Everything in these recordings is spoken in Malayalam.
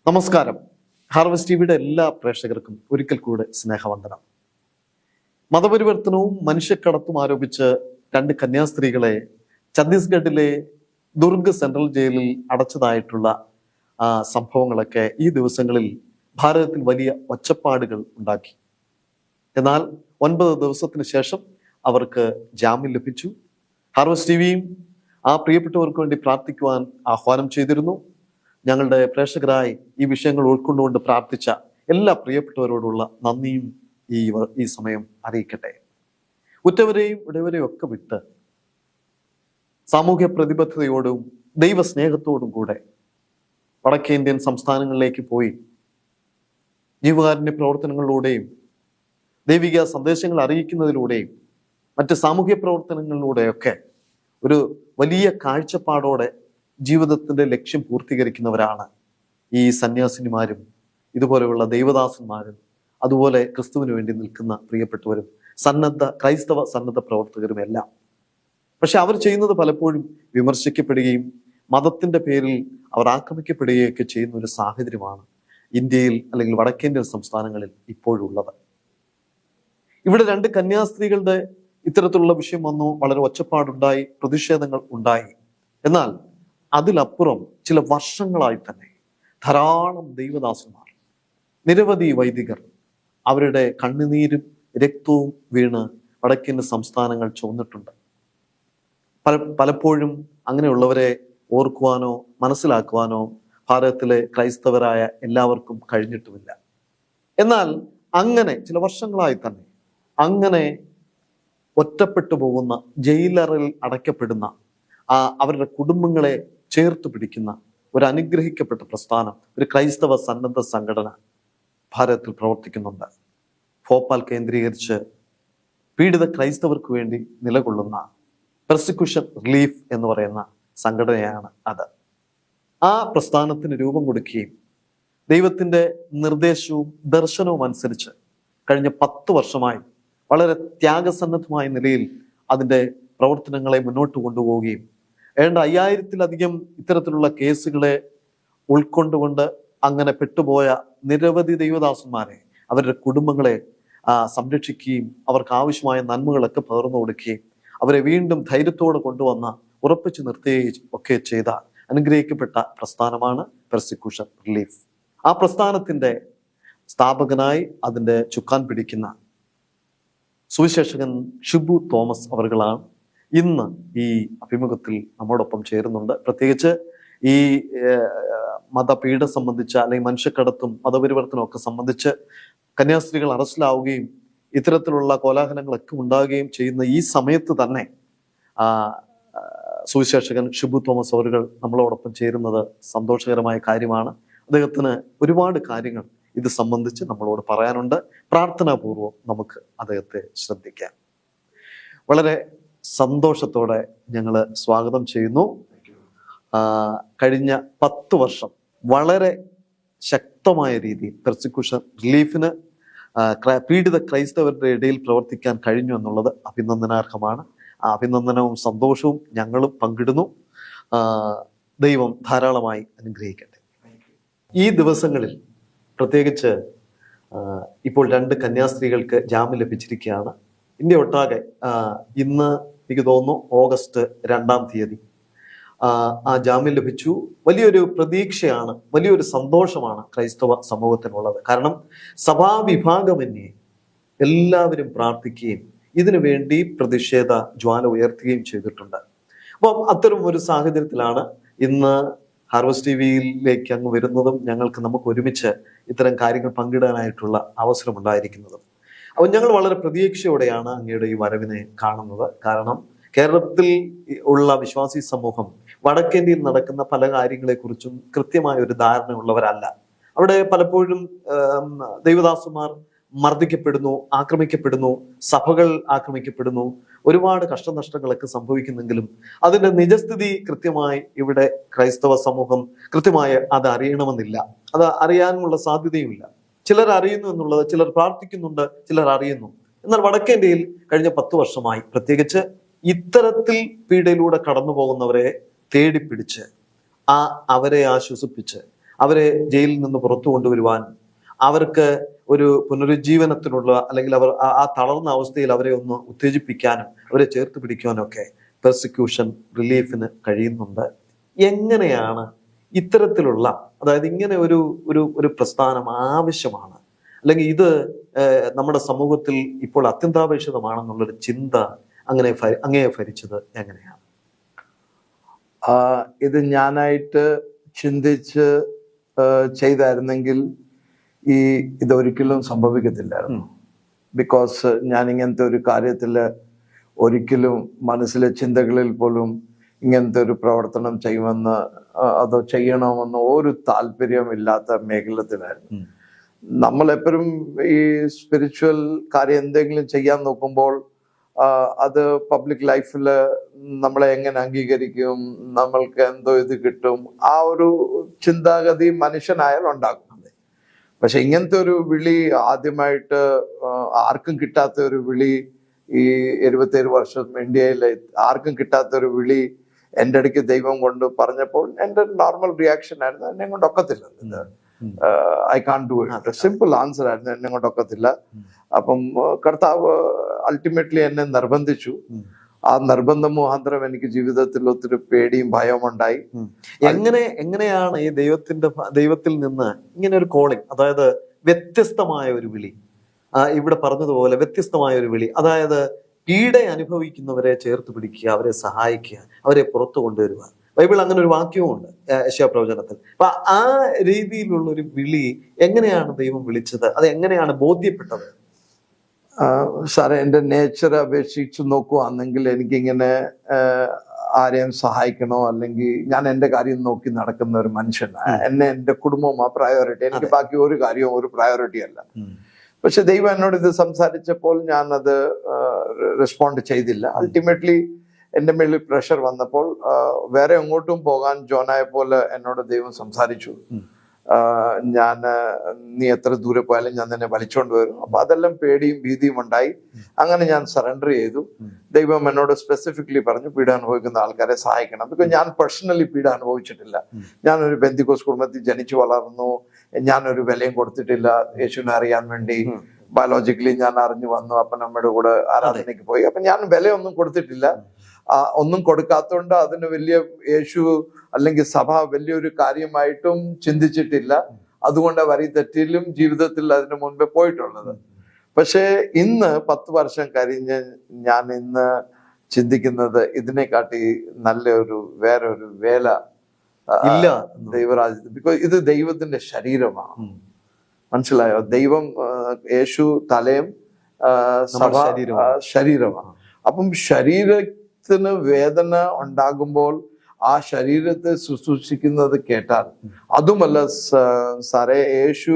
നമസ്കാരം. ഹാർവസ്റ്റ് ടിവിയുടെ എല്ലാ പ്രേക്ഷകർക്കും ഒരിക്കൽ കൂടെ സ്നേഹവന്ദനം. മതപരിവർത്തനവും മനുഷ്യക്കടത്തും ആരോപിച്ച് രണ്ട് കന്യാസ്ത്രീകളെ ഛത്തീസ്ഗഡിലെ ദുർഗ് സെൻട്രൽ ജയിലിൽ അടച്ചതായിട്ടുള്ള സംഭവങ്ങളൊക്കെ ഈ ദിവസങ്ങളിൽ ഭാരതത്തിൽ വലിയ ഒച്ചപ്പാടുകൾ ഉണ്ടാക്കി. എന്നാൽ 9 ദിവസത്തിന് ശേഷം അവർക്ക് ജാമ്യം ലഭിച്ചു. ഹാർവസ്റ്റ് ടിവിയും ആ പ്രിയപ്പെട്ടവർക്ക് വേണ്ടി പ്രാർത്ഥിക്കുവാൻ ആഹ്വാനം ചെയ്തിരുന്നു. ഞങ്ങളുടെ പ്രേക്ഷകരായി ഈ വിഷയങ്ങൾ ഉൾക്കൊണ്ടുകൊണ്ട് പ്രാർത്ഥിച്ച എല്ലാ പ്രിയപ്പെട്ടവരോടുള്ള നന്ദിയും ഈ സമയം അറിയിക്കട്ടെ. ഉറ്റവരെയും ഉടയവരെയും ഒക്കെ വിട്ട് സാമൂഹ്യ പ്രതിബദ്ധതയോടും ദൈവസ്നേഹത്തോടും കൂടെ വടക്കേന്ത്യൻ സംസ്ഥാനങ്ങളിലേക്ക് പോയി ജീവകാരുണ്യ പ്രവർത്തനങ്ങളിലൂടെയും ദൈവിക സന്ദേശങ്ങൾ അറിയിക്കുന്നതിലൂടെയും മറ്റ് സാമൂഹ്യ പ്രവർത്തനങ്ങളിലൂടെയൊക്കെ ഒരു വലിയ കാഴ്ചപ്പാടോടെ ജീവിതത്തിന്റെ ലക്ഷ്യം പൂർത്തീകരിക്കുന്നവരാണ് ഈ സന്യാസിനിമാരും ഇതുപോലെയുള്ള ദൈവദാസന്മാരും അതുപോലെ ക്രിസ്തുവിന് വേണ്ടി നിൽക്കുന്ന പ്രിയപ്പെട്ടവരും ക്രൈസ്തവ സന്നദ്ധ പ്രവർത്തകരും എല്ലാം. പക്ഷെ അവർ ചെയ്യുന്നത് പലപ്പോഴും വിമർശിക്കപ്പെടുകയും മതത്തിന്റെ പേരിൽ അവർ ആക്രമിക്കപ്പെടുകയൊക്കെ ചെയ്യുന്ന ഒരു സാഹചര്യമാണ് ഇന്ത്യയിൽ അല്ലെങ്കിൽ വടക്കേന്ത്യൻ സംസ്ഥാനങ്ങളിൽ ഇപ്പോഴുള്ളത്. ഇവിടെ രണ്ട് കന്യാസ്ത്രീകളുടെ ഇത്തരത്തിലുള്ള വിഷയം വന്നു, വളരെ ഒച്ചപ്പാടുണ്ടായി, പ്രതിഷേധങ്ങൾ ഉണ്ടായി. എന്നാൽ അതിലപ്പുറം ചില വർഷങ്ങളായി തന്നെ ധാരാളം ദൈവദാസന്മാർ, നിരവധി വൈദികർ അവരുടെ കണ്ണുനീരും രക്തവും വീണ് വടക്കേന്ത്യൻ സംസ്ഥാനങ്ങൾ ചുവന്നിട്ടുണ്ട്. പലപ്പോഴും അങ്ങനെയുള്ളവരെ ഓർക്കുവാനോ മനസ്സിലാക്കുവാനോ ഭാരതത്തിലെ ക്രൈസ്തവരായ എല്ലാവർക്കും കഴിഞ്ഞിട്ടുമില്ല. എന്നാൽ അങ്ങനെ ചില വർഷങ്ങളായി തന്നെ അങ്ങനെ ഒറ്റപ്പെട്ടു പോകുന്ന, ജയിലറിൽ അടയ്ക്കപ്പെടുന്ന അവരുടെ കുടുംബങ്ങളെ ചേർത്ത് പിടിക്കുന്ന ഒരു അനുഗ്രഹിക്കപ്പെട്ട പ്രസ്ഥാനം, ഒരു ക്രൈസ്തവ സന്നദ്ധ സംഘടന ഭാരതത്തിൽ പ്രവർത്തിക്കുന്നുണ്ട്. ഭോപ്പാൽ കേന്ദ്രീകരിച്ച് പീഡിത ക്രൈസ്തവർക്ക് വേണ്ടി നിലകൊള്ളുന്ന പെർസിക്യൂഷൻ റിലീഫ് എന്ന് പറയുന്ന സംഘടനയാണ് അത്. ആ പ്രസ്ഥാനത്തിന് രൂപം കൊടുക്കുകയും ദൈവത്തിന്റെ നിർദ്ദേശവും ദർശനവും അനുസരിച്ച് കഴിഞ്ഞ 10 വർഷമായി വളരെ ത്യാഗസന്നദ്ധമായ നിലയിൽ അതിന്റെ പ്രവർത്തനങ്ങളെ മുന്നോട്ട് കൊണ്ടുപോവുകയും 5000-ലധികം ഇത്തരത്തിലുള്ള കേസുകളെ ഉൾക്കൊണ്ടുകൊണ്ട് അങ്ങനെ പെട്ടുപോയ നിരവധി ദൈവദാസന്മാരെ, അവരുടെ കുടുംബങ്ങളെ സംരക്ഷിക്കുകയും അവർക്ക് ആവശ്യമായ നന്മകളൊക്കെ പകർന്നു കൊടുക്കുകയും അവരെ വീണ്ടും ധൈര്യത്തോടെ കൊണ്ടുവന്ന ഉറപ്പിച്ചു നിർത്തുകയും ഒക്കെ ചെയ്ത അനുഗ്രഹിക്കപ്പെട്ട പ്രസ്ഥാനമാണ് പെർസിക്യൂഷൻ റിലീഫ്. ആ പ്രസ്ഥാനത്തിന്റെ സ്ഥാപകനായി അതിന്റെ ചുക്കാൻ പിടിക്കുന്ന സുവിശേഷകൻ ഷിബു തോമസ് അവറുകളാണ് ഇന്ന് ഈ അഭിമുഖത്തിൽ നമ്മോടൊപ്പം ചേരുന്നുണ്ട്. പ്രത്യേകിച്ച് ഈ മതപീഡ സംബന്ധിച്ച അല്ലെങ്കിൽ മനുഷ്യക്കടത്തും മതപരിവർത്തനവും ഒക്കെ സംബന്ധിച്ച് കന്യാസ്ത്രീകൾ അറസ്റ്റിലാവുകയും ഇത്തരത്തിലുള്ള കോലാഹലങ്ങളൊക്കെ ഉണ്ടാവുകയും ചെയ്യുന്ന ഈ സമയത്ത് തന്നെ സുവിശേഷകൻ ഷിബു തോമസ് അവറുകൾ നമ്മളോടൊപ്പം ചേരുന്നത് സന്തോഷകരമായ കാര്യമാണ്. അദ്ദേഹത്തിന് ഒരുപാട് കാര്യങ്ങൾ ഇത് സംബന്ധിച്ച് നമ്മളോട് പറയാനുണ്ട്. പ്രാർത്ഥനാപൂർവം നമുക്ക് അദ്ദേഹത്തെ ശ്രദ്ധിക്കാം. വളരെ സന്തോഷത്തോടെ ഞങ്ങൾ സ്വാഗതം ചെയ്യുന്നു. കഴിഞ്ഞ 10 വർഷം വളരെ ശക്തമായ രീതിയിൽ പെർസിക്യൂഷൻ റിലീഫിന് പീഡിത ക്രൈസ്തവരുടെ ഇടയിൽ പ്രവർത്തിക്കാൻ കഴിഞ്ഞു എന്നുള്ളത് അഭിനന്ദനാർഹമാണ്. ആ അഭിനന്ദനവും സന്തോഷവും ഞങ്ങളും പങ്കിടുന്നു. ദൈവം ധാരാളമായി അനുഗ്രഹിക്കട്ടെ. ഈ ദിവസങ്ങളിൽ പ്രത്യേകിച്ച് ഇപ്പോൾ 2 കന്യാസ്ത്രീകൾക്ക് ജാമ്യം ലഭിച്ചിരിക്കുകയാണ്. ഇന്ത്യ ഒട്ടാകെ ഇന്ന് എനിക്ക് തോന്നുന്നു ഓഗസ്റ്റ് 2-ാം തീയതി ആ ജാമ്യം ലഭിച്ചു. വലിയൊരു പ്രതീക്ഷയാണ്, വലിയൊരു സന്തോഷമാണ് ക്രൈസ്തവ സമൂഹത്തിനുള്ളത്. കാരണം സഭാവിഭാഗമന്യേ എല്ലാവരും പ്രാർത്ഥിക്കുകയും ഇതിനു വേണ്ടി പ്രതിഷേധ ജ്വാല ഉയർത്തുകയും ചെയ്തിട്ടുണ്ട്. അപ്പം അത്തരം ഒരു സാഹചര്യത്തിലാണ് ഇന്ന് ഹാർവസ്റ്റ് ടിവിയിലേക്ക് അങ്ങ് വരുന്നതും നമുക്ക് ഒരുമിച്ച് ഇത്തരം കാര്യങ്ങൾ പങ്കിടാനായിട്ടുള്ള അവസരം ഉണ്ടായിരിക്കുന്നതും. അപ്പോൾ ഞങ്ങൾ വളരെ പ്രതീക്ഷയോടെയാണ് അങ്ങയുടെ ഈ വരവിനെ കാണുന്നത്. കാരണം കേരളത്തിൽ ഉള്ള വിശ്വാസി സമൂഹം വടക്കേന്ത്യയിൽ നടക്കുന്ന പല കാര്യങ്ങളെക്കുറിച്ചും കൃത്യമായ ഒരു ധാരണ ഉള്ളവരല്ല. അവിടെ പലപ്പോഴും ദൈവദാസന്മാർ മർദ്ദിക്കപ്പെടുന്നു, ആക്രമിക്കപ്പെടുന്നു, സഭകൾ ആക്രമിക്കപ്പെടുന്നു, ഒരുപാട് കഷ്ടനഷ്ടങ്ങളൊക്കെ സംഭവിക്കുന്നെങ്കിലും അതിന്റെ നിജസ്ഥിതി കൃത്യമായി ഇവിടെ ക്രൈസ്തവ സമൂഹം കൃത്യമായി അത് അറിയണമെന്നില്ല, അത് അറിയാനുള്ള സാധ്യതയുമില്ല. ചിലർ അറിയുന്നു എന്നുള്ളത്, ചിലർ പ്രാർത്ഥിക്കുന്നുണ്ട്, ചിലർ അറിയുന്നു. എന്നാൽ വടക്കേന്ത്യയിൽ കഴിഞ്ഞ 10 വർഷമായി പ്രത്യേകിച്ച് ഇത്തരത്തിൽ പീഡയിലൂടെ കടന്നു പോകുന്നവരെ തേടിപ്പിടിച്ച് അവരെ ആശ്വസിപ്പിച്ച് അവരെ ജയിലിൽ നിന്ന് പുറത്തു കൊണ്ടുവരുവാനും അവർക്ക് ഒരു പുനരുജ്ജീവനത്തിനുള്ള, അല്ലെങ്കിൽ അവർ ആ തളർന്ന അവസ്ഥയിൽ അവരെ ഒന്ന് ഉത്തേജിപ്പിക്കാനും അവരെ ചേർത്ത് പിടിക്കാനും ഒക്കെ പെർസിക്യൂഷൻ റിലീഫിന് കഴിയുന്നുണ്ട്. എങ്ങനെയാണ് ഇത്തരത്തിലുള്ള, അതായത് ഇങ്ങനെ ഒരു ഒരു ഒരു പ്രസ്ഥാനം ആവശ്യമാണ്, അല്ലെങ്കിൽ ഇത് നമ്മുടെ സമൂഹത്തിൽ ഇപ്പോൾ അത്യന്താപേക്ഷിതമാണെന്നുള്ളൊരു ചിന്ത അങ്ങയെ ഭരിച്ചത് എങ്ങനെയാണ്? ഇത് ഞാനായിട്ട് ചിന്തിച്ച് ചെയ്തായിരുന്നെങ്കിൽ ഇതൊരിക്കലും സംഭവിക്കത്തില്ലായിരുന്നു. ബിക്കോസ് ഞാൻ ഇങ്ങനത്തെ ഒരു കാര്യത്തിൽ ഒരിക്കലും മനസ്സിലെ ചിന്തകളിൽ പോലും ഇങ്ങനത്തെ ഒരു പ്രവർത്തനം ചെയ്യുമെന്ന് അതോ ചെയ്യണമെന്ന് ഒരു താല്പര്യമില്ലാത്ത മേഖലത്തിലായിരുന്നു. നമ്മളെപ്പോഴും ഈ സ്പിരിച്വൽ കാര്യം എന്തെങ്കിലും ചെയ്യാൻ നോക്കുമ്പോൾ അത് പബ്ലിക് ലൈഫിൽ നമ്മളെ എങ്ങനെ അംഗീകരിക്കും, നമ്മൾക്ക് എന്തോ ഇത് കിട്ടും, ആ ഒരു ചിന്താഗതി മനുഷ്യനായാൽ ഉണ്ടാകും. പക്ഷെ ഇങ്ങനത്തെ ഒരു വിളി ആദ്യമായിട്ട് ആർക്കും കിട്ടാത്ത ഒരു വിളി, ഈ 77 വർഷം ഇന്ത്യയിലെ ആർക്കും കിട്ടാത്ത ഒരു വിളി എൻ്റെ അടുക്ക് ദൈവം കൊണ്ട് പറഞ്ഞപ്പോൾ എൻ്റെ നോർമൽ റിയാക്ഷൻ ആയിരുന്നു, എന്നെ കൊണ്ട് ഒക്കത്തില്ല, I can't do it. Simple answer ആയിരുന്നു, എന്നെ കൊണ്ട് ഒക്കത്തില്ല. അപ്പം കർത്താവ് അൾട്ടിമേറ്റ്ലി എന്നെ നിർബന്ധിച്ചു. ആ നിർബന്ധം മുഖാന്തരം എനിക്ക് ജീവിതത്തിൽ ഒത്തിരി പേടിയും ഭയവും ഉണ്ടായി. എങ്ങനെയാണ് ഈ ദൈവത്തിൽ നിന്ന് ഇങ്ങനെ ഒരു കോളിംഗ്, അതായത് വ്യത്യസ്തമായ ഒരു വിളി, ഇവിടെ പറഞ്ഞതുപോലെ വ്യത്യസ്തമായ ഒരു വിളി, അതായത് പീഡ അനുഭവിക്കുന്നവരെ ചേർത്ത് പിടിക്കുക, അവരെ സഹായിക്കുക, അവരെ പുറത്തു കൊണ്ടുവരിക. ബൈബിൾ അങ്ങനെ ഒരു വാക്യവുമുണ്ട് യെശയ്യാ പ്രവചനത്തിൽ. അപ്പൊ ആ രീതിയിലുള്ള ഒരു വിളി എങ്ങനെയാണ് ദൈവം വിളിച്ചത്? അത് എങ്ങനെയാണ് ബോധ്യപ്പെട്ടത്? സാറേ, എൻ്റെ നേച്ചർ അപേക്ഷിച്ച് നോക്കുകയാണെങ്കിൽ എനിക്കിങ്ങനെ ആരെയും സഹായിക്കണോ, അല്ലെങ്കിൽ ഞാൻ എൻ്റെ കാര്യം നോക്കി നടക്കുന്ന ഒരു മനുഷ്യനാണ്. എൻ്റെ കുടുംബം ആ പ്രയോറിറ്റി, എനിക്ക് ബാക്കി ഒരു കാര്യവും ഒരു പ്രയോറിറ്റി അല്ല. പക്ഷെ ദൈവം എന്നോട് ഇത് സംസാരിച്ചപ്പോൾ ഞാൻ അത് റെസ്പോണ്ട് ചെയ്തില്ല. അൾട്ടിമേറ്റ്ലി എൻ്റെ മേളിൽ പ്രഷർ വന്നപ്പോൾ വേറെ എങ്ങോട്ടും പോകാൻ ജോനായെ പോലെ എന്നോട് ദൈവം സംസാരിച്ചു. നീ എത്ര ദൂരെ പോയാലും ഞാൻ തന്നെ വലിച്ചോണ്ട് വരും. അപ്പൊ അതെല്ലാം പേടിയും ഭീതിയും ഉണ്ടായി. അങ്ങനെ ഞാൻ സറണ്ടർ ചെയ്തു. ദൈവം എന്നോട് സ്പെസിഫിക്കലി പറഞ്ഞു പീഡ അനുഭവിക്കുന്ന ആൾക്കാരെ സഹായിക്കണം. ബിക്കോസ് ഞാൻ പേഴ്സണലി പീഡ അനുഭവിച്ചിട്ടില്ല. ഞാനൊരു ബെന്തിക്കോസ് കുടുംബത്തിൽ ജനിച്ചു വളർന്നു. ഞാനൊരു വിലയും കൊടുത്തിട്ടില്ല യേശുവിനെ അറിയാൻ വേണ്ടി. ബയോളജിക്കലി ഞാൻ അറിഞ്ഞു വന്നു, അപ്പനമ്മയുടെ കൂടെ ആരാധനയ്ക്ക് പോയി. അപ്പൊ ഞാൻ വിലയൊന്നും കൊടുത്തിട്ടില്ല. ഒന്നും കൊടുക്കാത്തതുകൊണ്ട് അതിന് വലിയ യേശു അല്ലെങ്കിൽ സഭ വലിയൊരു കാര്യമായിട്ടും ചിന്തിച്ചിട്ടില്ല. അതുകൊണ്ട് വരി തെറ്റിലും ജീവിതത്തിൽ അതിന് മുൻപേ പോയിട്ടുള്ളത്. പക്ഷേ ഇന്ന് 10 വർഷം കഴിഞ്ഞ് ഞാൻ ഇന്ന് ചിന്തിക്കുന്നത് ഇതിനെക്കാട്ടി നല്ലൊരു വേറൊരു വേല ഇല്ല ദൈവരാജ്യത്തിൽ. ബിക്കോസ് ഇത് ദൈവത്തിന്റെ ശരീരമാണ്. മനസ്സിലായോ? ദൈവം യേശു തലയും സഭ ശരീരമാണ്. അപ്പം ശരീരത്തിന് വേദന ഉണ്ടാകുമ്പോൾ ആ ശരീരത്തെ ശുശ്രൂഷിക്കുന്നത് കേട്ടാൽ, അതുമല്ല സാറേ, യേശു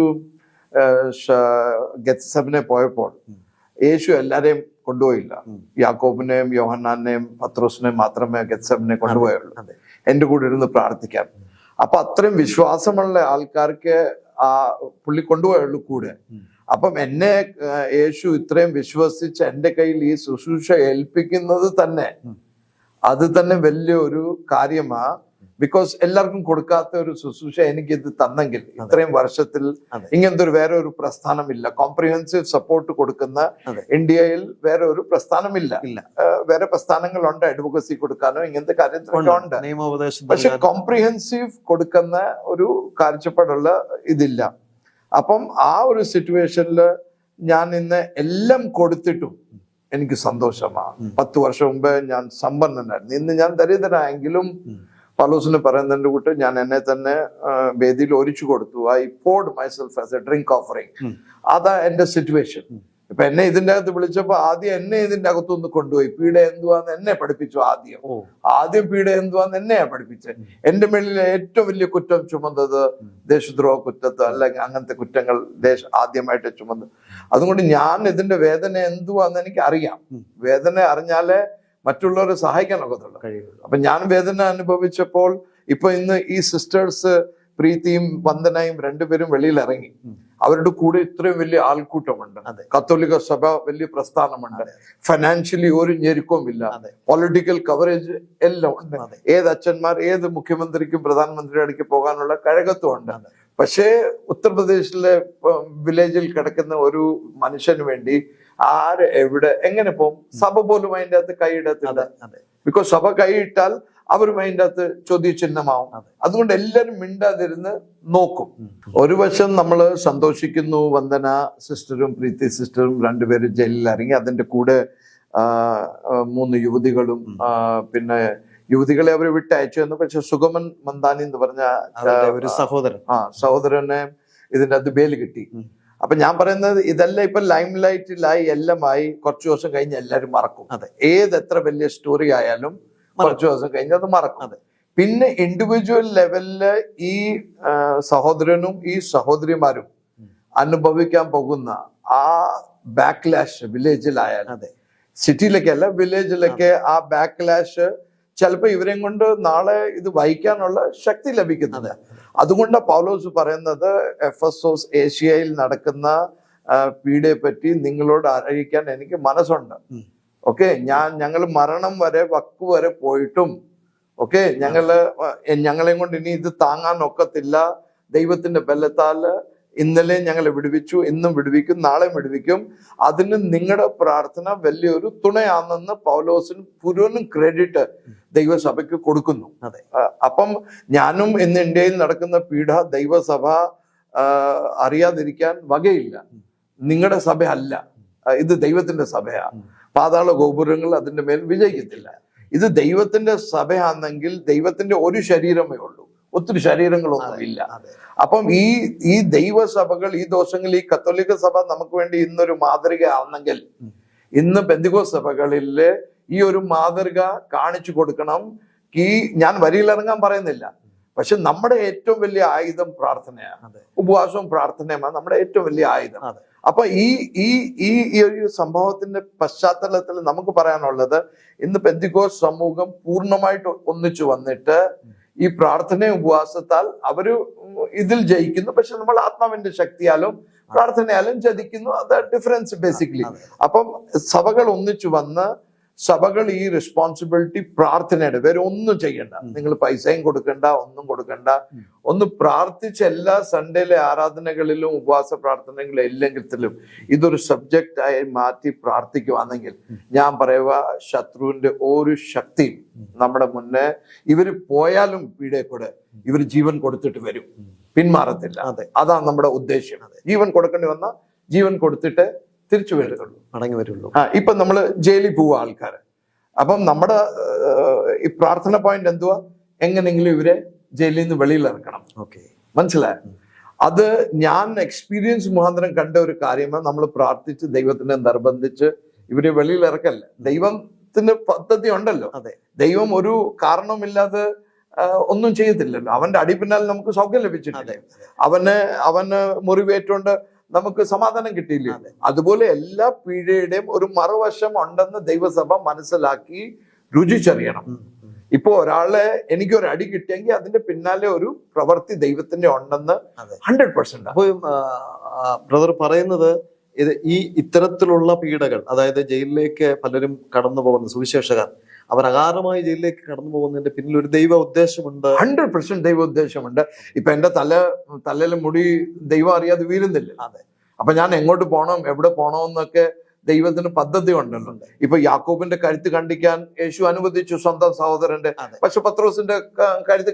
ഗെത്സമനെ പോയപ്പോൾ യേശു എല്ലാരെയും കൊണ്ടുപോയില്ല. യാക്കോബിനെയും യോഹന്നാനെയും പത്രോസിനെയും മാത്രമേ ഗെത്സമനെ കൊണ്ടുപോയുള്ളൂ, എന്റെ കൂടെ ഇരുന്ന് പ്രാർത്ഥിക്കാൻ. അപ്പൊ അത്രയും വിശ്വാസമുള്ള ആൾക്കാർക്ക് ആ പുള്ളി കൊണ്ടുപോയുള്ളൂ കൂടെ. അപ്പം എന്നെ യേശു ഇത്രയും വിശ്വസിച്ച് എൻ്റെ കയ്യിൽ ഈ ശുശ്രൂഷ ഏൽപ്പിക്കുന്നത് തന്നെ അത് തന്നെ വലിയൊരു കാര്യമാ. ബിക്കോസ് എല്ലാവർക്കും കൊടുക്കാത്ത ഒരു ശുശ്രൂഷ എനിക്കിത് തന്നെങ്കിൽ ഇത്രയും വർഷത്തിൽ ഇങ്ങനത്തെ ഒരു വേറെ ഒരു പ്രസ്ഥാനമില്ല. കോംപ്രിഹെൻസീവ് സപ്പോർട്ട് കൊടുക്കുന്ന ഇന്ത്യയിൽ വേറെ ഒരു പ്രസ്ഥാനമില്ല. വേറെ പ്രസ്ഥാനങ്ങളുണ്ട് അഡ്വക്കസി കൊടുക്കാനോ ഇങ്ങനത്തെ കാര്യത്തിലൊക്കെ ഉണ്ട്. പക്ഷെ കോംപ്രിഹെൻസീവ് കൊടുക്കുന്ന ഒരു കാഴ്ചപ്പാടുള്ള ഇതില്ല. അപ്പം ആ ഒരു സിറ്റുവേഷനിൽ ഞാൻ ഇന്ന് എല്ലാം കൊടുത്തിട്ടും എനിക്ക് സന്തോഷമാണ്. 10 വർഷം മുമ്പ് ഞാൻ സമ്പന്നനായിരുന്നു, ഇന്ന് ഞാൻ ദരിദ്രനായെങ്കിലും പൗലോസിന് പറയുന്നതിന്റെ കൂട്ട് ഞാൻ എന്നെ തന്നെ വേദിയിൽ ഒരിച്ചു കൊടുത്തു. I poured myself as A drink offering. അതാ എന്റെ സിറ്റുവേഷൻ. ഇപ്പൊ എന്നെ ഇതിന്റെ അകത്ത് വിളിച്ചപ്പോ ആദ്യം എന്നെ ഇതിന്റെ അകത്തൊന്ന് കൊണ്ടുപോയി. പീഡ എന്തുവാന്ന് എന്നെ പഠിപ്പിച്ചു. ആദ്യം പീഡ എന്തുവാന്ന് എന്നെയാ പഠിപ്പിച്ചത്. എന്റെ മേളിൽ ഏറ്റവും വലിയ കുറ്റം ചുമന്നത് ദേശദ്രോഹ കുറ്റത്ത് അല്ലെങ്കിൽ അങ്ങനത്തെ കുറ്റങ്ങൾ ആദ്യമായിട്ട് ചുമന്നത്. അതുകൊണ്ട് ഞാൻ ഇതിന്റെ വേദന എന്തുവാന്ന് എനിക്ക് അറിയാം. വേദന അറിഞ്ഞാലേ മറ്റുള്ളവരെ സഹായിക്കാൻ ഒക്കത്തുള്ളൂ. അപ്പൊ ഞാൻ വേദന അനുഭവിച്ചപ്പോൾ ഇപ്പൊ ഇന്ന് ഈ സിസ്റ്റേഴ്സ് പ്രീതിയും വന്ദനയും രണ്ടുപേരും വെളിയിൽ ഇറങ്ങി. അവരുടെ കൂടെ ഇത്രയും വലിയ ആൾക്കൂട്ടമുണ്ട്. കത്തോലിക്ക സഭ വലിയ പ്രസ്ഥാനമുണ്ട്. ഫൈനാൻഷ്യലി ഒരു ഞെരുക്കവുമില്ല. പൊളിറ്റിക്കൽ കവറേജ് എല്ലാം ഉണ്ട്. ഏത് അച്ഛന്മാർ ഏത് മുഖ്യമന്ത്രിക്കും പ്രധാനമന്ത്രിയുടെ അടുക്ക് പോകാനുള്ള കഴകത്വമുണ്ട്. പക്ഷേ ഉത്തർപ്രദേശിലെ വില്ലേജിൽ കിടക്കുന്ന ഒരു മനുഷ്യന് വേണ്ടി ആര് എവിടെ എങ്ങനെ പോകും? സഭ പോലും അതിൻ്റെ അകത്ത് കൈയിടത്തില്ല. ബിക്കോസ് സഭ കൈയിട്ടാൽ അവരും അതിൻ്റെ അകത്ത് ചോദ്യചിഹ്നമാവും. അതുകൊണ്ട് എല്ലാവരും മിണ്ടാതിരുന്ന് നോക്കും. ഒരു വശം നമ്മൾ സന്തോഷിക്കുന്നു, വന്ദന സിസ്റ്ററും പ്രീതി സിസ്റ്ററും രണ്ടുപേരും ജയിലിൽ ഇറങ്ങി. അതിന്റെ കൂടെ 3 യുവതികളും പിന്നെ യുവതികളെ അവർ വിട്ടയച്ചു എന്ന്. പക്ഷെ സുഗമൻ മന്ദാനി എന്ന് പറഞ്ഞ ഒരു സഹോദരനെ ഇതിന്റെ അത് ബേല് കിട്ടി. അപ്പൊ ഞാൻ പറയുന്നത് ഇതെല്ലാം ഇപ്പൊ ലൈം ലൈറ്റിലായി എല്ലാമായി കുറച്ചു ദിവസം കഴിഞ്ഞ് എല്ലാവരും മറക്കും. എത്ര വലിയ സ്റ്റോറി ആയാലും കുറച്ചു ദിവസം കഴിഞ്ഞ് അത് മറക്കും. പിന്നെ ഇൻഡിവിജ്വൽ ലെവലില് ഈ സഹോദരനും ഈ സഹോദരിമാരും അനുഭവിക്കാൻ പോകുന്ന ആ ബാക്ക്ലാഷ് വില്ലേജിലായാലും, സിറ്റിയിലേക്കല്ല വില്ലേജിലൊക്കെ ആ ബാക്ക്ലാഷ് ചിലപ്പോ ഇവരെയും കൊണ്ട് നാളെ ഇത് വഹിക്കാനുള്ള ശക്തി ലഭിക്കുന്നില്ല. അതുകൊണ്ട് പൗലോസ് പറയുന്നത് എഫെസോസ് ഏഷ്യയിൽ നടക്കുന്ന പീഡയെ പറ്റി നിങ്ങളോട് അറിയിക്കാൻ എനിക്ക് മനസ്സുണ്ട്. ഓക്കെ, ഞങ്ങൾ മരണം വരെ വക്ക് വരെ പോയിട്ടും ഓക്കെ ഞങ്ങളെയും കൊണ്ട് ഇനി ഇത് താങ്ങാൻ ഒക്കത്തില്ല. ദൈവത്തിന്റെ ബലത്താല് ഇന്നലെ ഞങ്ങളെ വിടുവിച്ചു, ഇന്നും വിടുവിക്കും, നാളെയും വിടുവിക്കും. അതിന് നിങ്ങളുടെ പ്രാർത്ഥന വലിയൊരു തുണയാണെന്ന് പൗലോസിന് മുഴുവനും ക്രെഡിറ്റ് ദൈവസഭയ്ക്ക് കൊടുക്കുന്നു. അപ്പം ഞാനും ഇന്ന് ഇന്ത്യയിൽ നടക്കുന്ന പീഡ ദൈവസഭ അറിയാതിരിക്കാൻ വകയില്ല. നിങ്ങളുടെ സഭ അല്ല, ഇത് ദൈവത്തിന്റെ സഭയാ. പാതാള ഗോപുരങ്ങൾ അതിന്റെ മേൽ വിജയിക്കത്തില്ല. ഇത് ദൈവത്തിന്റെ സഭയാണെങ്കിൽ ദൈവത്തിന്റെ ഒരു ശരീരമേ ഉള്ളൂ, ഒത്തിരി ശരീരങ്ങളൊന്നും ഇല്ല. അപ്പം ഈ ദൈവസഭകൾ ഈ ദോഷങ്ങൾ, ഈ കത്തോലിക്ക സഭ നമുക്ക് വേണ്ടി ഇന്നൊരു മാതൃക ആണെങ്കിൽ ഇന്ന് പെന്തിക്കോസ്ത് സഭകളില് ഈ ഒരു മാതൃക കാണിച്ചു കൊടുക്കണം. ഞാൻ വരിയിലിറങ്ങാൻ പറയുന്നില്ല, പക്ഷെ നമ്മുടെ ഏറ്റവും വലിയ ആയുധം പ്രാർത്ഥനയാണ്. ഉപവാസവും പ്രാർത്ഥനയുമാണ് നമ്മുടെ ഏറ്റവും വലിയ ആയുധം. അപ്പൊ ഈ ഒരു സംഭവത്തിന്റെ പശ്ചാത്തലത്തിൽ നമുക്ക് പറയാനുള്ളത്, ഇന്ന് പെന്തിക്കോസ്ത് സമൂഹം പൂർണ്ണമായിട്ട് ഒന്നിച്ചു വന്നിട്ട് ഈ പ്രാർത്ഥനയും ഉപവാസത്താൽ അവര് ഇതിൽ ജയിക്കുന്നു. പക്ഷെ നമ്മൾ ആത്മാവിന്റെ ശക്തിയാലും പ്രാർത്ഥനയാലും ജയിക്കുന്നു. അത് ഡിഫറൻസ് ബേസിക്കലി. അപ്പം സഭകൾ ഒന്നിച്ചു വന്ന് സഭകൾ ഈ റെസ്പോൺസിബിലിറ്റി പ്രാർത്ഥനയുടെ വേറെ ഒന്നും ചെയ്യണ്ട. നിങ്ങൾ പൈസയും കൊടുക്കണ്ട, ഒന്നും കൊടുക്കണ്ട. ഒന്ന് പ്രാർത്ഥിച്ച് എല്ലാ സൺഡേയിലെ ആരാധനകളിലും ഉപവാസ പ്രാർത്ഥനകളിലും എല്ലാത്തിലും ഇതൊരു സബ്ജക്റ്റ് ആയി മാറ്റി പ്രാർത്ഥിക്കുവാണെങ്കിൽ ഞാൻ പറയുക, ശത്രുവിന്റെ ഒരു ശക്തിയും നമ്മുടെ മുന്നേ ഇവര് പോയാലും പീഡയെ കൂടെ ഇവർ ജീവൻ കൊടുത്തിട്ട് വരും, പിന്മാറത്തില്ല. അതാണ് നമ്മുടെ ഉദ്ദേശ്യം. ജീവൻ കൊടുക്കേണ്ടി വന്നാൽ ജീവൻ കൊടുത്തിട്ട് തിരിച്ചു വരുള്ളൂ, മടങ്ങി വരുള്ളൂ. ഇപ്പൊ നമ്മള് ജയിലിൽ പോവുക ആൾക്കാര്. അപ്പം നമ്മുടെ ഈ പ്രാർത്ഥന പോയിന്റ് എന്തുവാ? എങ്ങനെയെങ്കിലും ഇവരെ ജയിലിൽ നിന്ന് വെളിയിൽ ഇറക്കണം. മനസ്സിലായ? അത് ഞാൻ എക്സ്പീരിയൻസ് മുഖാന്തരം കണ്ട ഒരു കാര്യമാണ്. നമ്മൾ പ്രാർത്ഥിച്ച് ദൈവത്തിനെ നിർബന്ധിച്ച് ഇവരെ വെളിയിൽ ഇറക്കല്ല. ദൈവത്തിന് പദ്ധതി ഉണ്ടല്ലോ. ദൈവം ഒരു കാരണമില്ലാതെ ഒന്നും ചെയ്യത്തില്ലല്ലോ. അവന്റെ അടിപ്പിന്നാൽ നമുക്ക് സൗഖ്യം ലഭിച്ചിട്ടില്ലേ? അവന് മുറിവേറ്റുകൊണ്ട് നമുക്ക് സമാധാനം കിട്ടിയില്ലേ? അതുപോലെ എല്ലാ പീഡയുടെയും ഒരു മറുവശം ഉണ്ടെന്ന് ദൈവസഭ മനസ്സിലാക്കി രുചിച്ചറിയണം. ഇപ്പൊ എനിക്കൊരു അടി കിട്ടിയെങ്കിൽ അതിന്റെ പിന്നാലെ ഒരു പ്രവൃത്തി ദൈവത്തിന്റെ ഉണ്ടെന്ന് 100%. അപ്പൊ ബ്രദർ പറയുന്നത് ഇത്തരത്തിലുള്ള പീഡകൾ, അതായത് ജയിലിലേക്ക് പലരും കടന്നു പോകുന്ന സുവിശേഷകർ അവർ അകാരണമായി ജയിലിലേക്ക് കടന്നു പോകുന്നതിന്റെ പിന്നിൽ ഒരു ദൈവ ഉദ്ദേശമുണ്ട്. 100% ദൈവ ഉദ്ദേശമുണ്ട്. ഇപ്പൊ എന്റെ തലയിലെ മുടി ദൈവം അറിയാതെ വീഴുന്നില്ല. അപ്പൊ ഞാൻ എങ്ങോട്ട് പോകണം, എവിടെ പോകണമെന്നൊക്കെ ദൈവത്തിന് പദ്ധതി ഉണ്ടല്ലോ. ഇപ്പൊ യാക്കോബിന്റെ കഴുത്ത് കണ്ടിക്കാൻ യേശു അനുവദിച്ചു, സ്വന്തം സഹോദരന്റെ. പക്ഷെ പത്രോസിന്റെ കഴുത്ത്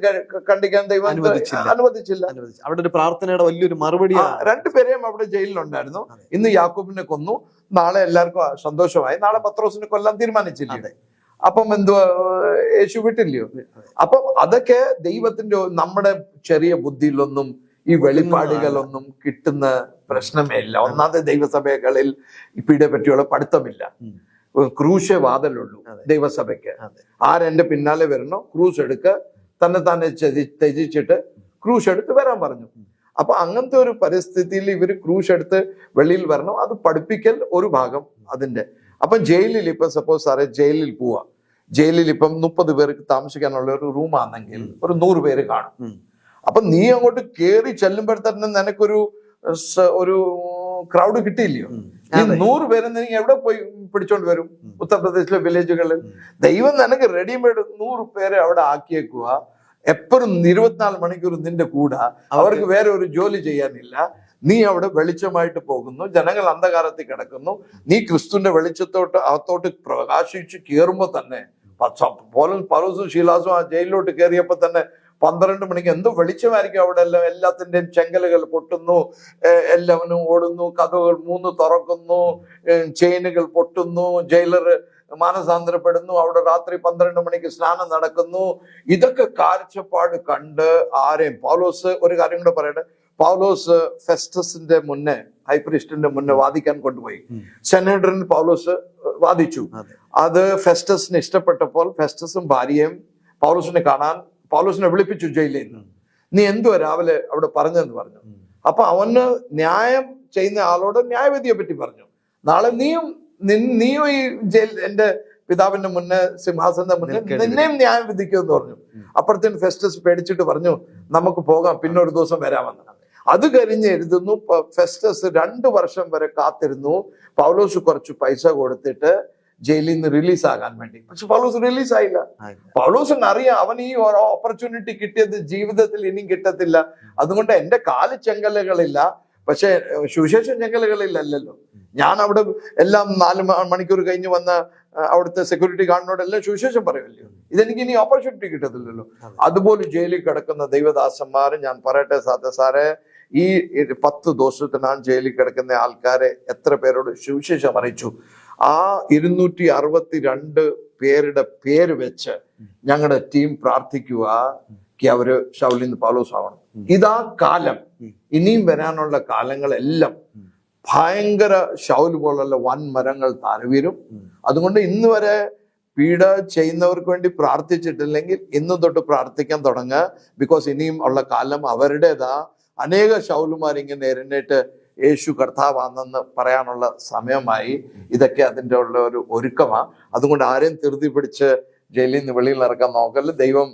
കണ്ടിക്കാൻ ദൈവം അനുവദിച്ചില്ല. അവിടെ ഒരു പ്രാർത്ഥനയുടെ വലിയൊരു മറുപടി. രണ്ടുപേരെയും അവിടെ ജയിലിലുണ്ടായിരുന്നു. ഇന്ന് യാക്കോബിനെ കൊന്നു, നാളെ എല്ലാവർക്കും സന്തോഷമായി, നാളെ പത്രോസിനെ കൊല്ലാൻ തീരുമാനിച്ചില്ലേ? അപ്പം എന്തുവാ, യേശു വിട്ടില്ലയോ? അപ്പം അതൊക്കെ ദൈവത്തിന്റെ, നമ്മുടെ ചെറിയ ബുദ്ധിയിലൊന്നും ഈ വെളിപ്പാടുകളൊന്നും കിട്ടുന്ന പ്രശ്നമേ ഇല്ല. ഒന്നാമത്തെ ദൈവസഭകളിൽ ഇപ്പിടെ പറ്റിയുള്ള പഠിത്തമില്ല. ക്രൂശേ വാതിലുള്ളൂ ദൈവസഭയ്ക്ക്. ആരെന്റെ പിന്നാലെ വരണോ, ക്രൂസ് എടുക്ക, തന്നെ ത്യജിച്ചിട്ട് ക്രൂശ് എടുത്ത് വരാൻ പറഞ്ഞു. അപ്പൊ അങ്ങനത്തെ ഒരു പരിസ്ഥിതിയിൽ ഇവര് ക്രൂശ് എടുത്ത് വെളിയിൽ വരണം. അത് പഠിപ്പിക്കൽ ഒരു ഭാഗം അതിന്റെ. അപ്പൊ ജയിലിൽ ഇപ്പൊ സപ്പോസ് സാറേ ജയിലിൽ ജയിലിൽ ഇപ്പം 30 പേർക്ക് താമസിക്കാനുള്ള ഒരു റൂമാണെങ്കിൽ ഒരു 100 പേര് കാണും. അപ്പൊ നീ അങ്ങോട്ട് കേറി ചെല്ലുമ്പോഴത്തന്നെ നിനക്കൊരു ഒരു ക്രൗഡ് കിട്ടിയില്ലയോ? ഈ 100 പേരെ നീ എവിടെ പോയി പിടിച്ചോണ്ട് വരും? ഉത്തർപ്രദേശിലെ വില്ലേജുകളിൽ ദൈവം നിനക്ക് റെഡിമെയ്ഡ് 100 പേരെ അവിടെ ആക്കിയേക്കുക. എപ്പോഴും 24 മണിക്കൂർ നിന്റെ കൂടെ. അവർക്ക് വേറെ ഒരു ജോലി ചെയ്യാനില്ല. നീ അവിടെ വെളിച്ചമായിട്ട് പോകുന്നു. ജനങ്ങൾ അന്ധകാരത്തിൽ കിടക്കുന്നു. നീ ക്രിസ്തുവിന്റെ വെളിച്ചത്തോട്ട് അകത്തോട്ട് പ്രകാശിച്ച് കയറുമ്പോ തന്നെ പൗലോസും ശീലാസും ആ ജയിലിലോട്ട് കയറിയപ്പോ തന്നെ 12 മണിക്ക് എന്തോ വെളിച്ചമായിരിക്കും അവിടെ എല്ലാം. എല്ലാത്തിന്റെയും ചെങ്കലുകൾ പൊട്ടുന്നു, എല്ലാവരും ഓടുന്നു, കഥകൾ 3 തുറക്കുന്നു, ചെയിനുകൾ പൊട്ടുന്നു, ജയിലർ മാനസാന്തരപ്പെടുന്നു, അവിടെ രാത്രി 12 മണിക്ക് സ്നാനം നടക്കുന്നു. ഇതൊക്കെ കാഴ്ചപ്പാട് കണ്ട് ആരെയും പൗലോസ് ഒരു കാര്യം കൂടെ പറയട്ടെ. പൗലോസ് ഫെസ്റ്റസിന്റെ മുന്നേ, ഹൈപ്രീസ്റ്റിന്റെ മുന്നേ വാദിക്കാൻ കൊണ്ടുപോയി. സെനേഡറിന് പൗലോസ് വാദിച്ചു. അത് ഫെസ്റ്റസിന് ഇഷ്ടപ്പെട്ടപ്പോൾ ഫെസ്റ്റസും ഭാര്യയും പൗലോസിനെ കാണാൻ പൗലോസിനെ വിളിപ്പിച്ചു ജയിലിൽ നിന്ന്. നീ എന്തുവാ രാവിലെ അവിടെ പറഞ്ഞെന്ന് പറഞ്ഞു. അപ്പൊ അവന് ന്യായം ചെയ്യുന്ന ആളോട് ന്യായവിധിയെ പറ്റി പറഞ്ഞു. നാളെ നീയും ഈ ജയിൽ എന്റെ പിതാവിന്റെ മുന്നേ സിംഹാസനത്തിന്റെ മുന്നേ നിന്നെയും ന്യായം വിധിക്കുമെന്ന് പറഞ്ഞു. അപ്പുറത്തേന് ഫെസ്റ്റസ് പേടിച്ചിട്ട് പറഞ്ഞു നമുക്ക് പോകാം, പിന്നെ ഒരു ദിവസം വരാമെന്ന്. അത് കഴിഞ്ഞ് എഴുതുന്നു ഫെസ്റ്റസ് 2 വർഷം വരെ കാത്തിരുന്നു. പൗലോസ് കുറച്ച് പൈസ കൊടുത്തിട്ട് ജയിലിൽ നിന്ന് റിലീസ് ആകാൻ വേണ്ടി. പക്ഷെ പൗലോസ് റിലീസ് ആയില്ല. പൗലോസിന് അറിയാം അവൻ ഈ ഓപ്പർച്യൂണിറ്റി കിട്ടിയത് ജീവിതത്തിൽ ഇനിയും കിട്ടത്തില്ല. അതുകൊണ്ട് എന്റെ കാല് ചെങ്കലുകളില്ല, പക്ഷെ സുവിശേഷ ചെങ്കലുകളില്ലല്ലോ. ഞാൻ അവിടെ എല്ലാം 4 മണിക്കൂർ കഴിഞ്ഞ് വന്ന അവിടുത്തെ സെക്യൂരിറ്റി ഗാർഡിനോടെല്ലാം സുവിശേഷം പറയുമല്ലോ. ഇതെനിക്ക് ഇനി ഓപ്പർച്യൂണിറ്റി കിട്ടത്തില്ലല്ലോ. അതുപോലെ ജയിലിൽ കിടക്കുന്ന ദൈവദാസന്മാർ, ഞാൻ പറയട്ടെ സാറേ, ഈ 10 ദിവസത്തിനാണ് ജയിലിൽ കിടക്കുന്ന ആൾക്കാരെ എത്ര പേരോട് സുവിശേഷം അറിയിച്ചു. ആ 262 പേരുടെ പേര് വെച്ച് ഞങ്ങളുടെ ടീം പ്രാർത്ഥിക്കുക അവര് ശൗലിൽ നിന്ന് പൗലോസ് ആവണം. ഇതാ കാലം. ഇനിയും വരാനുള്ള കാലങ്ങളെല്ലാം ഭയങ്കര ശൗല് പോലുള്ള വൻ മരങ്ങൾ താഴ്വീരും. അതുകൊണ്ട് ഇന്ന് വരെ പീഡ ചെയ്യുന്നവർക്ക് വേണ്ടി പ്രാർത്ഥിച്ചിട്ടില്ലെങ്കിൽ ഇന്ന് തൊട്ട് പ്രാർത്ഥിക്കാൻ തുടങ്ങുക. ബിക്കോസ് ഇനിയും ഉള്ള കാലം അവരുടേതാ. അനേക ശൗലുമാരിങ്ങനെ എഴുന്നേറ്റ് യേശു കർത്താവാണെന്ന് പറയാനുള്ള സമയമായി. ഇതൊക്കെ അതിൻ്റെ ഉള്ള ഒരു ഒരുക്കമാണ്. അതുകൊണ്ട് ആരെയും ധൃതി പിടിച്ച് ജയിലിൽ നിന്ന് വെളിയിൽ ഇറക്കാൻ നോക്കല്ല. ദൈവം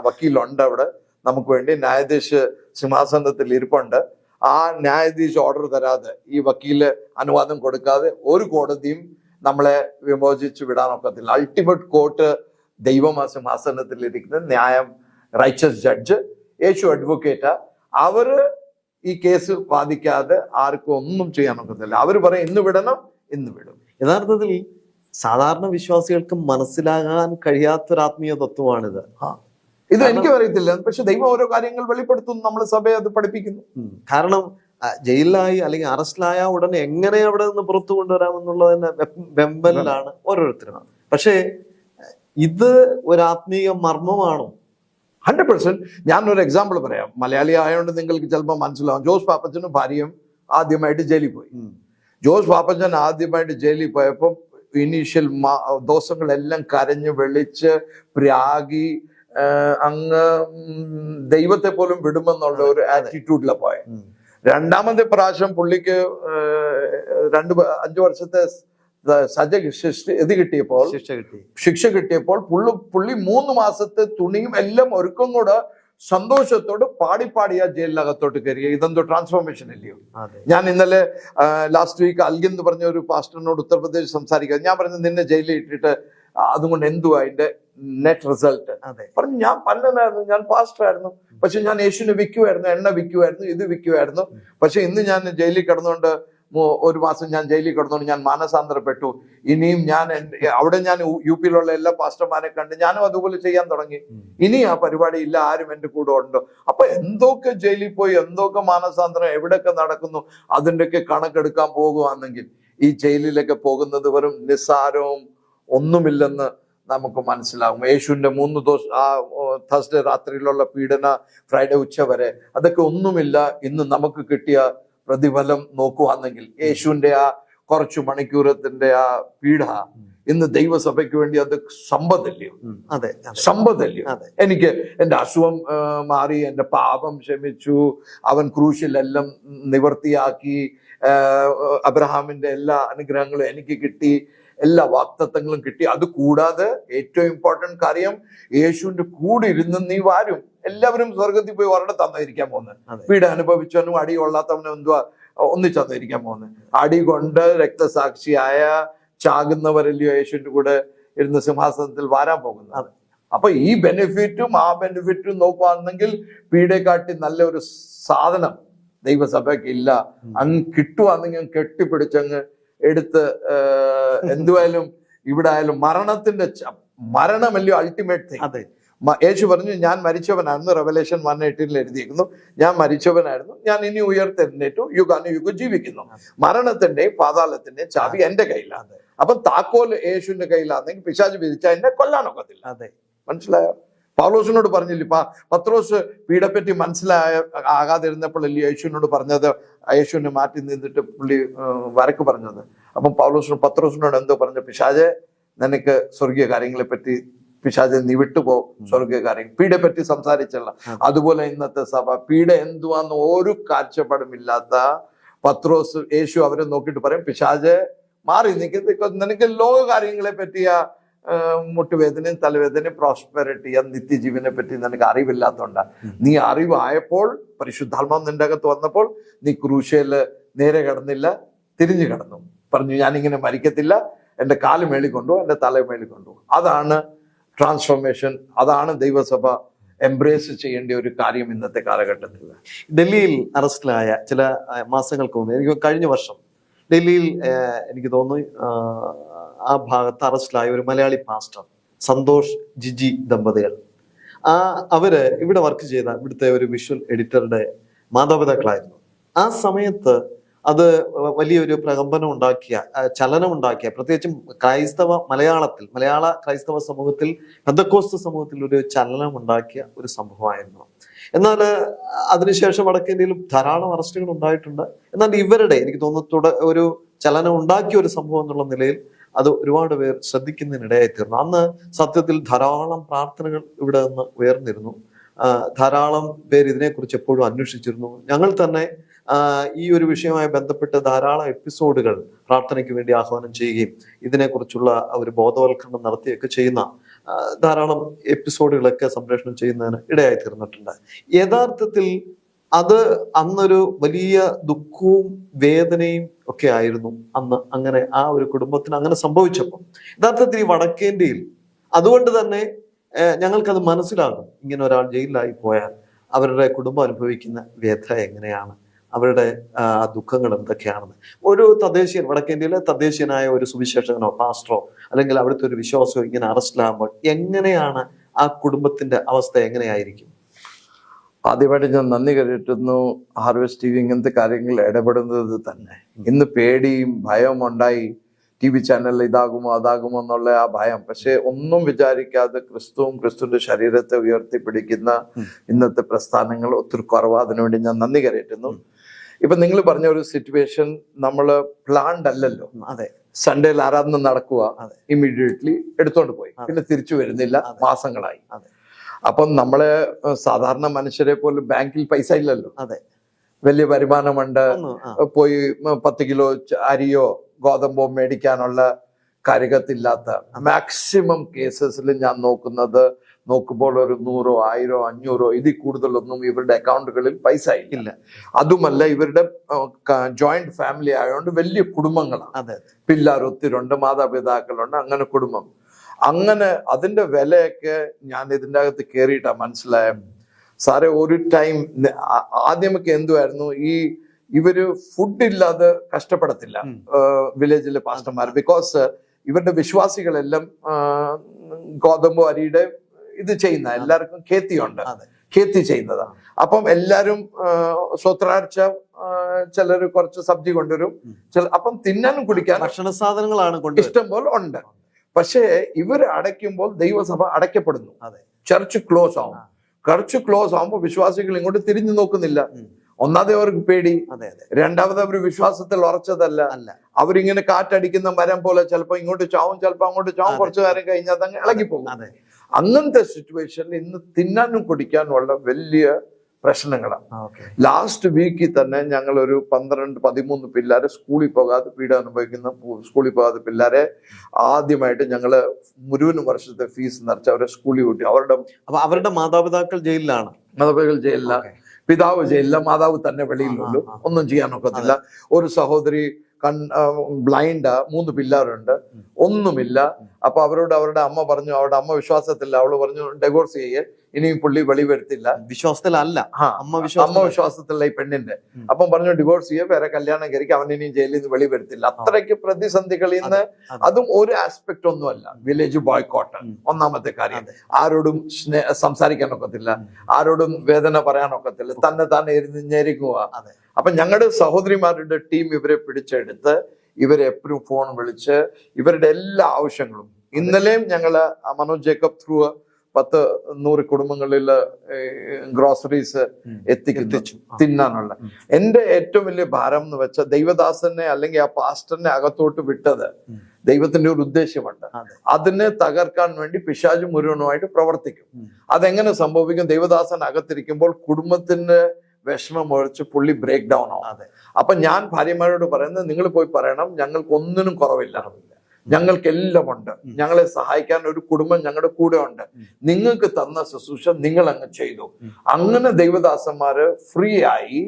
വക്കീലുണ്ട് അവിടെ നമുക്ക് വേണ്ടി. ന്യായാധീശ് സിംഹാസനത്തിൽ ഇരിപ്പുണ്ട്. ആ ന്യായാധീശ് ഓർഡർ തരാതെ, ഈ വക്കീല് അനുവാദം കൊടുക്കാതെ ഒരു കോടതിയും നമ്മളെ വിമോചിച്ച് വിടാനൊക്കത്തില്ല. അൾട്ടിമേറ്റ് കോർട്ട് ദൈവം ആ സിംഹാസനത്തിൽ ഇരിക്കുന്ന ന്യായം, റൈച്ചസ് ജഡ്ജ്, യേശു അഡ്വക്കേറ്റാ. അവര് ഈ കേസ് വാദിക്കാതെ ആർക്കും ഒന്നും ചെയ്യാനൊക്കത്തില്ല. അവര് പറയും ഇന്ന് വിടണം, ഇന്ന് വിടും. യഥാർത്ഥത്തിൽ സാധാരണ വിശ്വാസികൾക്ക് മനസ്സിലാകാൻ കഴിയാത്തൊരു ആത്മീയ തത്വമാണിത്. ഇത് എനിക്കും അറിയത്തില്ല, പക്ഷെ ദൈവം ഓരോ കാര്യങ്ങൾ വെളിപ്പെടുത്തുന്നു. നമ്മൾ സഭയെ അത് പഠിപ്പിക്കുന്നു. കാരണം ജയിലിലായി അല്ലെങ്കിൽ അറസ്റ്റിലായ ഉടനെ എങ്ങനെ അവിടെ നിന്ന് പുറത്തു കൊണ്ടുവരാമെന്നുള്ളതിന്റെ വെമ്പലിലാണ് ഓരോരുത്തരും. പക്ഷേ ഇത് ഒരു ആത്മീയ മർമ്മമാണോ? 100%. ഞാനൊരു എക്സാമ്പിൾ പറയാം. മലയാളി ആയതുകൊണ്ട് നിങ്ങൾക്ക് ചിലപ്പോൾ മനസ്സിലാവും. ജോസ് പാപ്പച്ചനും ഭാര്യയും ആദ്യമായിട്ട് ജയിലിൽ പോയി. ജോസ് പാപ്പച്ചൻ ആദ്യമായിട്ട് ജയിലിൽ പോയപ്പോൾ ഇനീഷ്യൽ ദിവസങ്ങളെല്ലാം കരഞ്ഞ് വെളിച്ച് പ്രാഗി അങ്ങ് ദൈവത്തെ പോലും വിടുമെന്നുള്ള ഒരു ആറ്റിറ്റ്യൂഡിലാണ് പോയത്. 2ാമത്തെ പ്രാവശ്യം പുള്ളിക്ക് 5 വർഷത്തെ ശിക്ഷ കിട്ടിയപ്പോൾ പുള്ളി 3 മാസത്തെ തുണിയും എല്ലാം ഒരുക്കം കൂടെ സന്തോഷത്തോട് പാടിപ്പാടിയാ ജയിലിനകത്തോട്ട് കയറിയ. ഇതെന്തോ ട്രാൻസ്ഫോർമേഷൻ അല്ലയോ? ഞാൻ ഇന്നലെ ലാസ്റ്റ് വീക്ക് അൽഗിൻ എന്ന് പറഞ്ഞ ഒരു പാസ്റ്ററിനോട് ഉത്തർപ്രദേശ് സംസാരിക്കുക. ഞാൻ പറഞ്ഞു നിന്നെ ജയിലിൽ ഇട്ടിട്ട് അതുകൊണ്ട് എന്തുവാ അതിന്റെ നെറ്റ് റിസൾട്ട് പറഞ്ഞു. ഞാൻ പന്നനായിരുന്നു, ഞാൻ പാസ്റ്റർ ആയിരുന്നു, പക്ഷെ ഞാൻ യേശുവിനെ വിൽക്കുമായിരുന്നു, എണ്ണ വിൽക്കുമായിരുന്നു, ഇത് വിൽക്കുമായിരുന്നു. പക്ഷെ ഇന്ന് ഞാൻ ജയിലിൽ കിടന്നുകൊണ്ട് 1 മാസം ഞാൻ ജയിലിൽ കിടന്നുകൊണ്ട് ഞാൻ മാനസാന്തരപ്പെട്ടു. ഇനിയും ഞാൻ അവിടെ ഞാൻ UP-യിലുള്ള എല്ലാ പാസ്റ്റർമാരെ കണ്ട് ഞാനും അതുപോലെ ചെയ്യാൻ തുടങ്ങി. ഇനി ആ പരിപാടി ഇല്ല, ആരും എൻ്റെ കൂടെ ഉണ്ടോ? അപ്പൊ എന്തൊക്കെ ജയിലിൽ പോയി എന്തൊക്കെ മാനസാന്തരം എവിടെയൊക്കെ നടക്കുന്നു അതിൻ്റെയൊക്കെ കണക്കെടുക്കാൻ പോകുകയാണെങ്കിൽ ഈ ജയിലിലൊക്കെ പോകുന്നത് വെറും നിസ്സാരവും ഒന്നുമില്ലെന്ന് നമുക്ക് മനസ്സിലാവും. യേശുവിന്റെ 3 ദിവസം ആ തേഴ്സ്ഡേ രാത്രിയിലുള്ള പീഡന, ഫ്രൈഡേ ഉച്ച വരെ, അതൊക്കെ ഒന്നുമില്ല. ഇന്ന് നമുക്ക് കിട്ടിയ പ്രതിഫലം നോക്കുവാണെങ്കിൽ യേശുവിന്റെ ആ കുറച്ചു മണിക്കൂറത്തിന്റെ ആ പീഡ ഇന്ന് ദൈവസഭയ്ക്ക് വേണ്ടി അത് സമ്പത്തല്ലയോ? സമ്പത്തല്ലയോ? എനിക്ക് എന്റെ അസുഖം മാറി, എന്റെ പാപം ക്ഷമിച്ചു, അവൻ ക്രൂശിലെല്ലാം നിവർത്തിയാക്കി, അബ്രഹാമിന്റെ എല്ലാ അനുഗ്രഹങ്ങളും എനിക്ക് കിട്ടി, എല്ലാ വാക്തത്വങ്ങളും കിട്ടി. അത് കൂടാതെ ഏറ്റവും ഇമ്പോർട്ടന്റ് കാര്യം, യേശുവിന്റെ കൂടെ ഇരുന്ന് നീ വാരും. എല്ലാവരും സ്വർഗത്തിൽ പോയി ഒരിടത്തായിരിക്കാൻ പോകുന്നത്. പീഡ അനുഭവിച്ചവനും അടി കൊള്ളാത്തവനും എന്തുവാ ഒന്നിച്ചതായിരിക്കാൻ പോകുന്നത്. അടി കൊണ്ട് രക്തസാക്ഷിയായ ചാകുന്നവരല്ലയോ യേശുവിന്റെ കൂടെ ഇരുന്ന് സിംഹാസനത്തിൽ വാരാൻ പോകുന്നത്. അപ്പൊ ഈ ബെനിഫിറ്റും ആ ബെനിഫിറ്റും നോക്കുകയാണെങ്കിൽ പീഡയെക്കാട്ടി നല്ലൊരു സാധനം ദൈവസഭയ്ക്ക് ഇല്ല. അങ്ങ് കിട്ടുവാണെങ്കിൽ കെട്ടിപ്പിടിച്ചങ്ങ് എടുത്ത് എന്തുവായാലും ഇവിടെ ആയാലും മരണമല്ലയോ അൾട്ടിമേറ്റ് തിങ്. അതെ, യേശു പറഞ്ഞു, ഞാൻ മരിച്ചവനായിരുന്നു. റെവലേഷൻ 1:18 എഴുതിയിരിക്കുന്നു, ഞാൻ മരിച്ചവനായിരുന്നു, ഞാൻ ഇനി ഉയർത്തെഴുന്നേറ്റു, യുഗാനുയുഗം ജീവിക്കുന്നു. മരണത്തിന്റെയും പാതാളത്തിന്റെയും ചാവി എന്റെ കയ്യിലാണ്. അപ്പൊ താക്കോൽ യേശുവിന്റെ കയ്യിലാണെങ്കിൽ പിശാച് വിധിച്ചാൽ എന്നെ കൊല്ലാനൊക്കത്തില്ല. അതെ, മനസ്സിലായോ? പൗലോസിനോട് പറഞ്ഞില്ല, പത്രോസ് പീഡപ്പറ്റി ആകാതിരുന്നപ്പോൾ യേശുവിനോട് പറഞ്ഞത്, യേശുവിനെ മാറ്റി നിന്നിട്ട് പുള്ളി വരക്ക് പറഞ്ഞത്. അപ്പം പത്രോസിനോട് എന്തോ പറഞ്ഞു, പിശാചെ നിനക്ക് സ്വർഗീയ കാര്യങ്ങളെ പറ്റി, പിശാചെ നീ വിട്ടുപോ സ്വർഗീയ കാര്യങ്ങൾ. പീഡയെ പറ്റി സംസാരിച്ചല്ല. അതുപോലെ ഇന്നത്തെ സഭ പീഡ എന്തുവാന്ന് ഒരു കാഴ്ചപ്പാടുമില്ലാത്ത പത്രോസ്, യേശു അവരെ നോക്കിയിട്ട് പറയും, പിശാചെ മാറി നിനക്ക് ലോക കാര്യങ്ങളെ പറ്റിയ മുട്ടുവേദനയും തലവേദനയും പ്രോസ്പെറിറ്റി നിത്യജീവനെ പറ്റി നിനക്ക് അറിവില്ലാത്തതുകൊണ്ട്, നീ അറിവായപ്പോൾ പരിശുദ്ധാത്മാവ് നിന്റെ അകത്ത് വന്നപ്പോൾ നീ ക്രൂശയില് നേരെ കിടന്നില്ല, തിരിഞ്ഞു കിടന്നു. പറഞ്ഞു, ഞാനിങ്ങനെ മരിക്കത്തില്ല, എന്റെ കാല് മേളിക്കൊണ്ടു, എന്റെ തല മേളിക്കൊണ്ടു. അതാണ് ട്രാൻസ്ഫോർമേഷൻ. അതാണ് ദൈവസഭ എംബ്രേസ് ചെയ്യേണ്ട ഒരു കാര്യം ഇന്നത്തെ കാലഘട്ടത്തിൽ. ഡൽഹിയിൽ അറസ്റ്റിലായ ചില മാസങ്ങൾക്ക് മുമ്പ്, എനിക്ക് കഴിഞ്ഞ വർഷം ഡൽഹിയിൽ എനിക്ക് തോന്നുന്നു ആ ഭാഗത്ത് അറസ്റ്റിലായ ഒരു മലയാളി പാസ്റ്റർ സന്തോഷ് ജിജി ദമ്പതികൾ, അവര് ഇവിടെ വർക്ക് ചെയ്ത ഇവിടുത്തെ ഒരു വിഷ്വൽ എഡിറ്ററുടെ മാതാപിതാക്കളായിരുന്നു. ആ സമയത്ത് അത് വലിയൊരു പ്രകമ്പനം ഉണ്ടാക്കിയ, ചലനമുണ്ടാക്കിയ, പ്രത്യേകിച്ചും മലയാള ക്രൈസ്തവ സമൂഹത്തിൽ, പെന്തക്കോസ്ത് സമൂഹത്തിൽ ഒരു ചലനം ഉണ്ടാക്കിയ ഒരു സംഭവമായിരുന്നു. എന്നാൽ അതിനുശേഷം വടക്കേ ഇന്ത്യയിലും ധാരാളം അറസ്റ്റുകൾ ഉണ്ടായിട്ടുണ്ട്. എന്നാൽ ഇവരുടെ, എനിക്ക് തോന്നുന്നു, ഒരു ചലനം ഉണ്ടാക്കിയ ഒരു സംഭവം എന്നുള്ള നിലയിൽ അത് ഒരുപാട് പേർ ശ്രദ്ധിക്കുന്നതിനിടയായി തീർന്നു. അന്ന് സത്യത്തിൽ ധാരാളം പ്രാർത്ഥനകൾ ഇവിടെ നിന്ന് ഉയർന്നിരുന്നു. ധാരാളം പേര് ഇതിനെക്കുറിച്ച് എപ്പോഴും അന്വേഷിച്ചിരുന്നു. ഞങ്ങൾ തന്നെ ഈ ഒരു വിഷയവുമായി ബന്ധപ്പെട്ട് ധാരാളം എപ്പിസോഡുകൾ പ്രാർത്ഥനയ്ക്ക് വേണ്ടി ആഹ്വാനം ചെയ്യുകയും ഇതിനെക്കുറിച്ചുള്ള ഒരു ബോധവൽക്കരണം നടത്തുകയൊക്കെ ചെയ്യുന്ന ധാരാളം എപ്പിസോഡുകളൊക്കെ സംപ്രേഷണം ചെയ്യുന്നതിന് ഇടയായി തീർന്നിട്ടുണ്ട്. യഥാർത്ഥത്തിൽ അത് അന്നൊരു വലിയ ദുഃഖവും വേദനയും ഒക്കെ ആയിരുന്നു അന്ന്. അങ്ങനെ ആ ഒരു കുടുംബത്തിന് അങ്ങനെ സംഭവിച്ചപ്പോൾ യഥാർത്ഥത്തിൽ ഈ വടക്കേന്ത്യയിൽ അതുകൊണ്ട് തന്നെ ഞങ്ങൾക്കത് മനസ്സിലാകും. ഇങ്ങനെ ഒരാൾ ജയിലിലായി പോയാൽ അവരുടെ കുടുംബം അനുഭവിക്കുന്ന വ്യഥ എങ്ങനെയാണ്, അവരുടെ ദുഃഖങ്ങൾ എന്തൊക്കെയാണെന്ന്. ഒരു തദ്ദേശീയൻ, വടക്കേന്ത്യയിലെ തദ്ദേശീയനായ ഒരു സുവിശേഷകനോ പാസ്റ്ററോ അല്ലെങ്കിൽ അവിടുത്തെ ഒരു വിശ്വാസമോ ഇങ്ങനെ അറസ്റ്റിലാകുമ്പോൾ എങ്ങനെയാണ് ആ കുടുംബത്തിന്റെ അവസ്ഥ എങ്ങനെയായിരിക്കും? ആദ്യമായിട്ട് ഞാൻ നന്ദി കരുതുന്നു ഹാർവെസ്റ്റ് TV ഇങ്ങനത്തെ കാര്യങ്ങൾ ഇടപെടുന്നത് തന്നെ. ഇന്ന് പേടിയും ഭയവും ഉണ്ടായി, TV ചാനലിൽ ഇതാകുമോ അതാകുമോ എന്നുള്ള ആ ഭയം. പക്ഷെ ഒന്നും വിചാരിക്കാതെ ക്രിസ്തുവും ക്രിസ്തുവിന്റെ ശരീരത്തെ ഉയർത്തിപ്പിടിക്കുന്ന ഇന്നത്തെ പ്രസ്ഥാനങ്ങൾ ഒത്തിരി കുറവ്. അതിനുവേണ്ടി ഞാൻ നന്ദി കരുതുന്നു. ഇപ്പൊ നിങ്ങൾ പറഞ്ഞ ഒരു സിറ്റുവേഷൻ നമ്മള് പ്ലാൻഡ് അല്ലല്ലോ. അതെ, സൺഡേയിൽ ആരാധന നടക്കുക, ഇമ്മീഡിയറ്റ്ലി എടുത്തോണ്ട് പോയി, പിന്നെ തിരിച്ചു വരുന്നില്ല, മാസങ്ങളായി. അപ്പം നമ്മളെ സാധാരണ മനുഷ്യരെ പോലും ബാങ്കിൽ പൈസ ഇല്ലല്ലോ. അതെ, വലിയ വരുമാനമുണ്ട്, പോയി 10 കിലോ അരിയോ ഗോതമ്പോ മേടിക്കാനുള്ള കാര്യത്തില്ലാത്ത മാക്സിമം കേസസിൽ ഞാൻ നോക്കുമ്പോൾ ഒരു 100, 1000, 500 ഇതിൽ കൂടുതലൊന്നും ഇവരുടെ അക്കൗണ്ടുകളിൽ പൈസ ഇല്ല. അതുമല്ല, ഇവരുടെ ജോയിന്റ് ഫാമിലി ആയതുകൊണ്ട് വലിയ കുടുംബങ്ങളാണ്. അതെ, പിള്ളേർ ഒത്തിരിയുണ്ട്, മാതാപിതാക്കളുണ്ട്, അങ്ങനെ കുടുംബം. അങ്ങനെ അതിന്റെ വിലയൊക്കെ ഞാൻ ഇതിൻ്റെ അകത്ത് കയറിയിട്ടാ മനസ്സിലായ സാറേ. ഒരു ടൈം ആദ്യമൊക്കെ എന്തുവായിരുന്നു, ഇവര് ഫുഡ് ഇല്ലാതെ കഷ്ടപ്പെടത്തില്ല വില്ലേജിലെ പാസ്റ്റർമാർ. ബിക്കോസ് ഇവരുടെ വിശ്വാസികളെല്ലാം ഗോതമ്പ് അരിയുടെ ഇത് ചെയ്യുന്ന, എല്ലാവർക്കും ഖേത്തിയുണ്ട്, ഖേത്തി ചെയ്യുന്നതാണ്. അപ്പം എല്ലാരും സ്വത്രാഴ്ച ചിലർ കുറച്ച് സബ്ജി കൊണ്ടുവരും, അപ്പം തിന്നാനും കുടിക്കാനും ഭക്ഷണ സാധനങ്ങളാണ് ഇഷ്ടം പോലെ ഉണ്ട്. പക്ഷേ ഇവർ അടയ്ക്കുമ്പോൾ ദൈവസഭ അടയ്ക്കപ്പെടുന്നു. ചർച്ച് ക്ലോസ് ആവും. ചർച്ച് ക്ലോസ് ആവുമ്പോൾ വിശ്വാസികൾ ഇങ്ങോട്ട് തിരിഞ്ഞു നോക്കുന്നില്ല. ഒന്നാമത് അവർക്ക് പേടി, രണ്ടാമത് അവർ വിശ്വാസത്തിൽ ഉറച്ചതല്ല. അവരിങ്ങനെ കാറ്റടിക്കുന്ന മരം പോലെ ചിലപ്പോ ഇങ്ങോട്ട് ചാവും, ചിലപ്പോ അങ്ങോട്ട് ചാവും, കുറച്ചു നേരം കഴിഞ്ഞാൽ അതങ്ങ് ഇളകിപ്പോകും. അങ്ങനത്തെ സിറ്റുവേഷനിൽ ഇന്ന് തിന്നാനും കുടിക്കാനും ഉള്ള വലിയ പ്രശ്നങ്ങളാണ്. ഓക്കെ. ലാസ്റ്റ് വീക്കിൽ തന്നെ ഞങ്ങൾ ഒരു 12-13 പിള്ളേരെ സ്കൂളിൽ പോകാതെ പീഡ അനുഭവിക്കുന്ന സ്കൂളിൽ പോകാതെ പിള്ളേരെ ആദ്യമായിട്ട് ഞങ്ങള് മുഴുവൻ വർഷത്തെ ഫീസ് നിറച്ച് അവരെ സ്കൂളിൽ വിട്ടു. അപ്പൊ അവരുടെ മാതാപിതാക്കൾ ജയിലിലാണ്. മാതാപിതാക്കൾ ജയിലില്ല, പിതാവ് ജയിലില്ല, മാതാവ് തന്നെ വെളിയിലുള്ളൂ, ഒന്നും ചെയ്യാനൊക്കത്തില്ല. ഒരു സഹോദരി ബ്ലൈൻഡാ, 3 പിള്ളേരുണ്ട്, ഒന്നുമില്ല. അപ്പൊ അവരോട് അവരുടെ അമ്മ പറഞ്ഞു, അവരുടെ അമ്മ വിശ്വാസത്തില്ല, അവള് പറഞ്ഞു ഡൈവോഴ്സ് ചെയ്യേ, ഇനിയും പുള്ളി വെളി വരുത്തില്ല. വിശ്വാസത്തിലല്ല, അമ്മ വിശ്വാസത്തിലുള്ള ഈ പെണ്ണിന്റെ. അപ്പം പറഞ്ഞു ഡിവോഴ്സ് ചെയ്യേ, വേറെ കല്യാണം കഴിക്കും, അവൻ ഇനിയും ജയിലിൽ നിന്ന് വെളി വരുത്തില്ല. അത്രയ്ക്ക് പ്രതിസന്ധികളിൽ നിന്ന്. അതും ഒരു ആസ്പെക്ട് ഒന്നുമല്ല, വില്ലേജ് ബോയ്ക്കോട്ട് ഒന്നാമത്തെ കാര്യം. ആരോടും സംസാരിക്കാനൊക്കത്തില്ല, ആരോടും വേദന പറയാനൊക്കത്തില്ല, തന്നെ ഞെരുങ്ങുക. അപ്പൊ ഞങ്ങളുടെ സഹോദരിമാരുടെ ടീം ഇവരെ പിടിച്ചെടുത്ത് ഇവരെ എപ്പോഴും ഫോൺ വിളിച്ച് ഇവരുടെ എല്ലാ ആവശ്യങ്ങളും. ഇന്നലെയും ഞങ്ങള് മനോജ് ജേക്കബ് ത്രൂ 10-100 കുടുംബങ്ങളിൽ ഗ്രോസറീസ് എത്തിച്ചു തിന്നാനുള്ള. എന്റെ ഏറ്റവും വലിയ ഭാരം എന്ന് വെച്ചാൽ ദൈവദാസനെ അല്ലെങ്കിൽ ആ പാസ്റ്ററിനെ അകത്തോട്ട് വിട്ടത് ദൈവത്തിന്റെ ഒരു ഉദ്ദേശമുണ്ട്. അതിനെ തകർക്കാൻ വേണ്ടി പിശാച് മുഴുവനുമായിട്ട് പ്രവർത്തിക്കും. അതെങ്ങനെ സംഭവിക്കും? ദൈവദാസൻ അകത്തിരിക്കുമ്പോൾ കുടുംബത്തിന്റെ വിഷമം ഒഴിച്ച് പുള്ളി ബ്രേക്ക് ഡൗൺ ആവും. അപ്പൊ ഞാൻ ഭാര്യമാരോട് പറയുന്നത്, നിങ്ങൾ പോയി പറയണം ഞങ്ങൾക്ക് ഒന്നിനും കുറവില്ല, ഞങ്ങൾക്ക് എല്ലാം ഉണ്ട്, ഞങ്ങളെ സഹായിക്കാൻ ഒരു കുടുംബം ഞങ്ങളുടെ കൂടെ ഉണ്ട്, നിങ്ങൾക്ക് തന്ന ശുശ്രൂഷ നിങ്ങൾ അങ്ങ് ചെയ്തു. അങ്ങനെ ദൈവദാസന്മാര് ഫ്രീ ആയി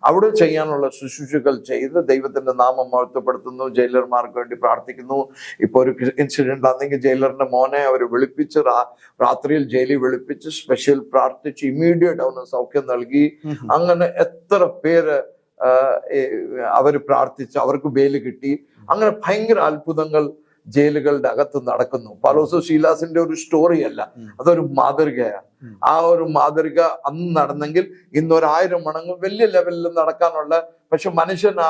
അവിടെ ചെയ്യാനുള്ള ശുശ്രൂഷകൾ ചെയ്ത് ദൈവത്തിന്റെ നാമം മഹത്വപ്പെടുത്തുന്നു. ജയിലർമാർക്ക് വേണ്ടി പ്രാർത്ഥിക്കുന്നു. ഇപ്പൊ ഒരു ഇൻസിഡന്റ് ആണെങ്കിൽ ജയിലറിന്റെ മോനെ അവർ വിളിപ്പിച്ച് രാത്രിയിൽ ജയിലിൽ വിളിപ്പിച്ച് സ്പെഷ്യൽ പ്രാർത്ഥിച്ച് ഇമ്മീഡിയറ്റ് അവന് സൗഖ്യം നൽകി. അങ്ങനെ എത്ര പേര് അവര് പ്രാർത്ഥിച്ച് അവർക്ക് ബെയില് കിട്ടി. അങ്ങനെ ഭയങ്കര അത്ഭുതങ്ങൾ ജയിലുകളുടെ അകത്ത് നടക്കുന്നു. പൗലോസ് ശീലാസിന്റെ ഒരു സ്റ്റോറി അല്ല, അതൊരു മാതൃകയാണ്. ആ ഒരു മാതൃക അന്ന് നടന്നെങ്കിൽ ഇന്ന് 1000 മടങ്ങ് വലിയ ലെവലിൽ നടക്കാനുള്ള. പക്ഷെ മനുഷ്യൻ ആ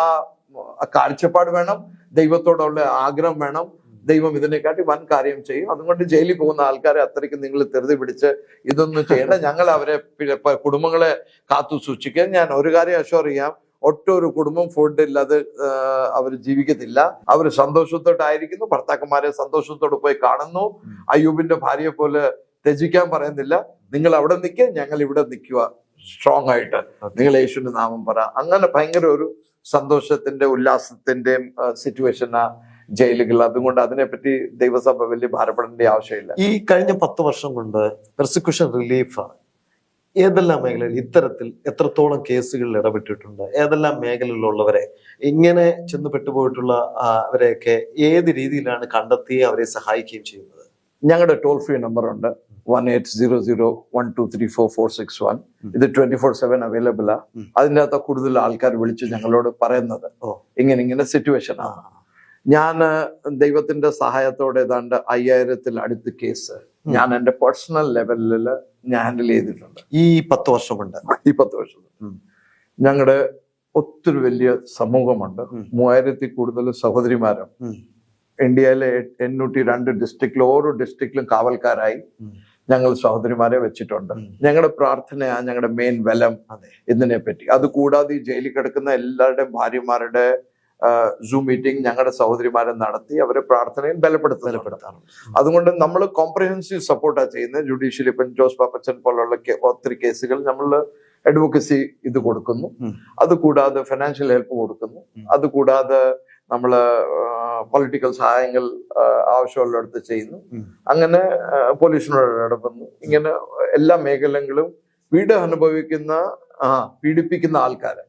കാഴ്ചപ്പാട് വേണം, ദൈവത്തോടുള്ള ആഗ്രഹം വേണം. ദൈവം ഇതിനെക്കാട്ടി വൻ കാര്യം ചെയ്യും. അതുകൊണ്ട് ജയിലിൽ പോകുന്ന ആൾക്കാരെ അത്രയ്ക്ക് നിങ്ങൾ ധൃതി പിടിച്ച് ഇതൊന്നും ചെയ്യേണ്ട. ഞങ്ങൾ അവരെ കുടുംബങ്ങളെ കാത്തു സൂക്ഷിക്കാൻ. ഞാൻ ഒരു കാര്യം അഷ്വർ ചെയ്യാം, ഒട്ടൊരു കുടുംബം ഫുഡ് ഇല്ലാതെ അവർ ജീവിക്കത്തില്ല. അവർ സന്തോഷത്തോട്ടായിരിക്കുന്നു, ഭർത്താക്കന്മാരെ സന്തോഷത്തോട് പോയി കാണുന്നു. അയ്യൂബിന്റെ ഭാര്യയെ പോലെ ത്യജിക്കാൻ പറയുന്നില്ല, നിങ്ങൾ അവിടെ നിൽക്കുക, ഞങ്ങൾ ഇവിടെ നിൽക്കുക സ്ട്രോങ് ആയിട്ട്, നിങ്ങൾ യേശുവിന്റെ നാമം പറ. അങ്ങനെ ഭയങ്കര ഒരു സന്തോഷത്തിന്റെ ഉല്ലാസത്തിന്റെയും സിറ്റുവേഷനാ ജയിലുകൾ. അതുകൊണ്ട് അതിനെപ്പറ്റി ദൈവസഭ വലിയ ഭാരപ്പെടേണ്ട ആവശ്യമില്ല. ഈ കഴിഞ്ഞ 10 വർഷം കൊണ്ട് പെർസിക്യൂഷൻ റിലീഫ് ഏതെല്ലാം മേഖലയിൽ ഇത്തരത്തിൽ എത്രത്തോളം കേസുകളിൽ ഇടപെട്ടിട്ടുണ്ട്? ഏതെല്ലാം മേഖലയിലുള്ളവരെ ഇങ്ങനെ ചെന്ന് പെട്ടുപോയിട്ടുള്ള അവരെയൊക്കെ ഏത് രീതിയിലാണ് കണ്ടെത്തി അവരെ സഹായിക്കുകയും ചെയ്യുന്നത്? ഞങ്ങളുടെ ടോൾ ഫ്രീ നമ്പർ ഉണ്ട്, 180012344661. ഇത് 24/7 അവൈലബിൾ ആ. അതിൻ്റെ അകത്ത് കൂടുതൽ ആൾക്കാർ വിളിച്ച് ഞങ്ങളോട് പറയുന്നത് ഇങ്ങനെ സിറ്റുവേഷൻ ആണ്. ഞാൻ ദൈവത്തിന്റെ സഹായത്തോടെ ഏതാണ്ട് 5000-ൽ അടുത്ത് കേസ് ഞാൻ എന്റെ പേഴ്സണൽ ലെവലിൽ ഞാൻ ഹാൻഡിൽ ചെയ്തിട്ടുണ്ട് ഈ 10 വർഷം കൊണ്ട്. ഈ 10 വർഷം ഞങ്ങളുടെ ഒത്തിരി വലിയ സമൂഹമുണ്ട്. 3000-ൽ കൂടുതൽ സഹോദരിമാരും ഇന്ത്യയിലെ 802 ഡിസ്ട്രിക്റ്റിലും ഓരോ ഡിസ്ട്രിക്റ്റിലും കാവൽക്കാരായി ഞങ്ങൾ സഹോദരിമാരെ വെച്ചിട്ടുണ്ട്. ഞങ്ങളുടെ പ്രാർത്ഥനയാ ഞങ്ങളുടെ മെയിൻ ബലം ഇതിനെ പറ്റി. അതുകൂടാതെ ഈ ജയിലിൽ കിടക്കുന്ന എല്ലാവരുടെയും ഭാര്യമാരുടെ സൂം മീറ്റിംഗ് ഞങ്ങളുടെ സഹോദരിമാരെ നടത്തി അവരെ പ്രാർത്ഥനയിൽ ബലപ്പെടുത്താറുണ്ട്. അതുകൊണ്ട് നമ്മൾ കോംപ്രിഹെൻസീവ് സപ്പോർട്ടാണ് ചെയ്യുന്നത്. ജുഡീഷ്യൽ ഇപ്പം ജോസ് പാപ്പച്ചൻ പോലുള്ള ഒത്തിരി കേസുകൾ നമ്മൾ അഡ്വക്കസി ഇത് കൊടുക്കുന്നു. അതുകൂടാതെ ഫിനാൻഷ്യൽ ഹെൽപ്പ് കൊടുക്കുന്നു. അതുകൂടാതെ നമ്മള് പൊളിറ്റിക്കൽ സഹായങ്ങൾ ആവശ്യമുള്ളിടത്ത് ചെയ്യുന്നു. അങ്ങനെ പോലീസിനോട് ഇടപെടുന്നു. ഇങ്ങനെ എല്ലാ മേഖലകളും പീഡിപ്പിക്കുന്ന ആൾക്കാരെ,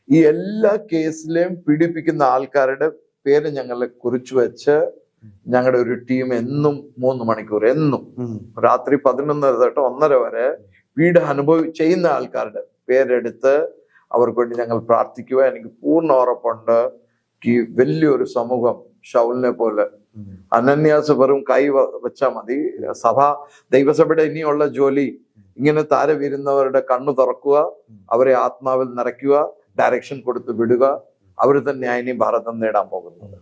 ഈ എല്ലാ കേസിലെയും പീഡിപ്പിക്കുന്ന ആൾക്കാരുടെ പേര് ഞങ്ങളെ കുറിച്ചു വെച്ച് ഞങ്ങളുടെ ഒരു ടീം എന്നും 3 മണിക്കൂർ എന്നും രാത്രി 11 തൊട്ട് 1:30 വരെ ചെയ്യുന്ന ആൾക്കാരുടെ പേരെടുത്ത് അവർക്ക് വേണ്ടി ഞങ്ങൾ പ്രാർത്ഥിക്കുക. എനിക്ക് പൂർണ്ണ ഉറപ്പുണ്ട് ഈ വലിയൊരു സമൂഹം ഷൗലിനെ പോലെ അനന്യാസ് വെറും കൈ വെച്ചാൽ മതി. ദൈവസഭയുടെ ഇനിയുള്ള ജോലി ഇങ്ങനെ താരവീരുന്നവരുടെ കണ്ണു തുറക്കുക, അവരെ ആത്മാവിൽ നിറയ്ക്കുക, ഡയറക്ഷൻ കൊടുത്ത് വിടുക. അവർ തന്നെയാണ് ഇനി ഭാരതം നേടാൻ പോകുന്നത്.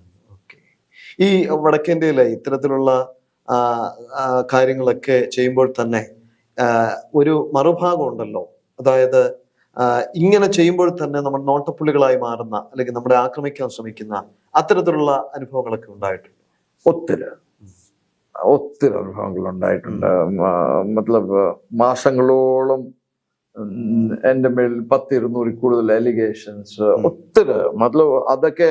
ഈ വടക്കേന്ത്യയിലെ ഇത്തരത്തിലുള്ള കാര്യങ്ങളൊക്കെ ചെയ്യുമ്പോൾ തന്നെ ഒരു മറുഭാഗം ഉണ്ടല്ലോ, അതായത് ഇങ്ങനെ ചെയ്യുമ്പോൾ തന്നെ നമ്മൾ നോട്ടപ്പുള്ളികളായി മാറുന്ന അല്ലെങ്കിൽ നമ്മളെ ആക്രമിക്കാൻ ശ്രമിക്കുന്ന അത്തരത്തിലുള്ള അനുഭവങ്ങളൊക്കെ ഉണ്ടായിട്ടുണ്ട്. ഒത്തിരി അനുഭവങ്ങൾ ഉണ്ടായിട്ടുണ്ട്. മതലബ് മാസങ്ങളോളം എന്റെ മേൽ 10-200 കൂടുതൽ അലിഗേഷൻസ്, ഒത്തിരി മതലബ് അതൊക്കെ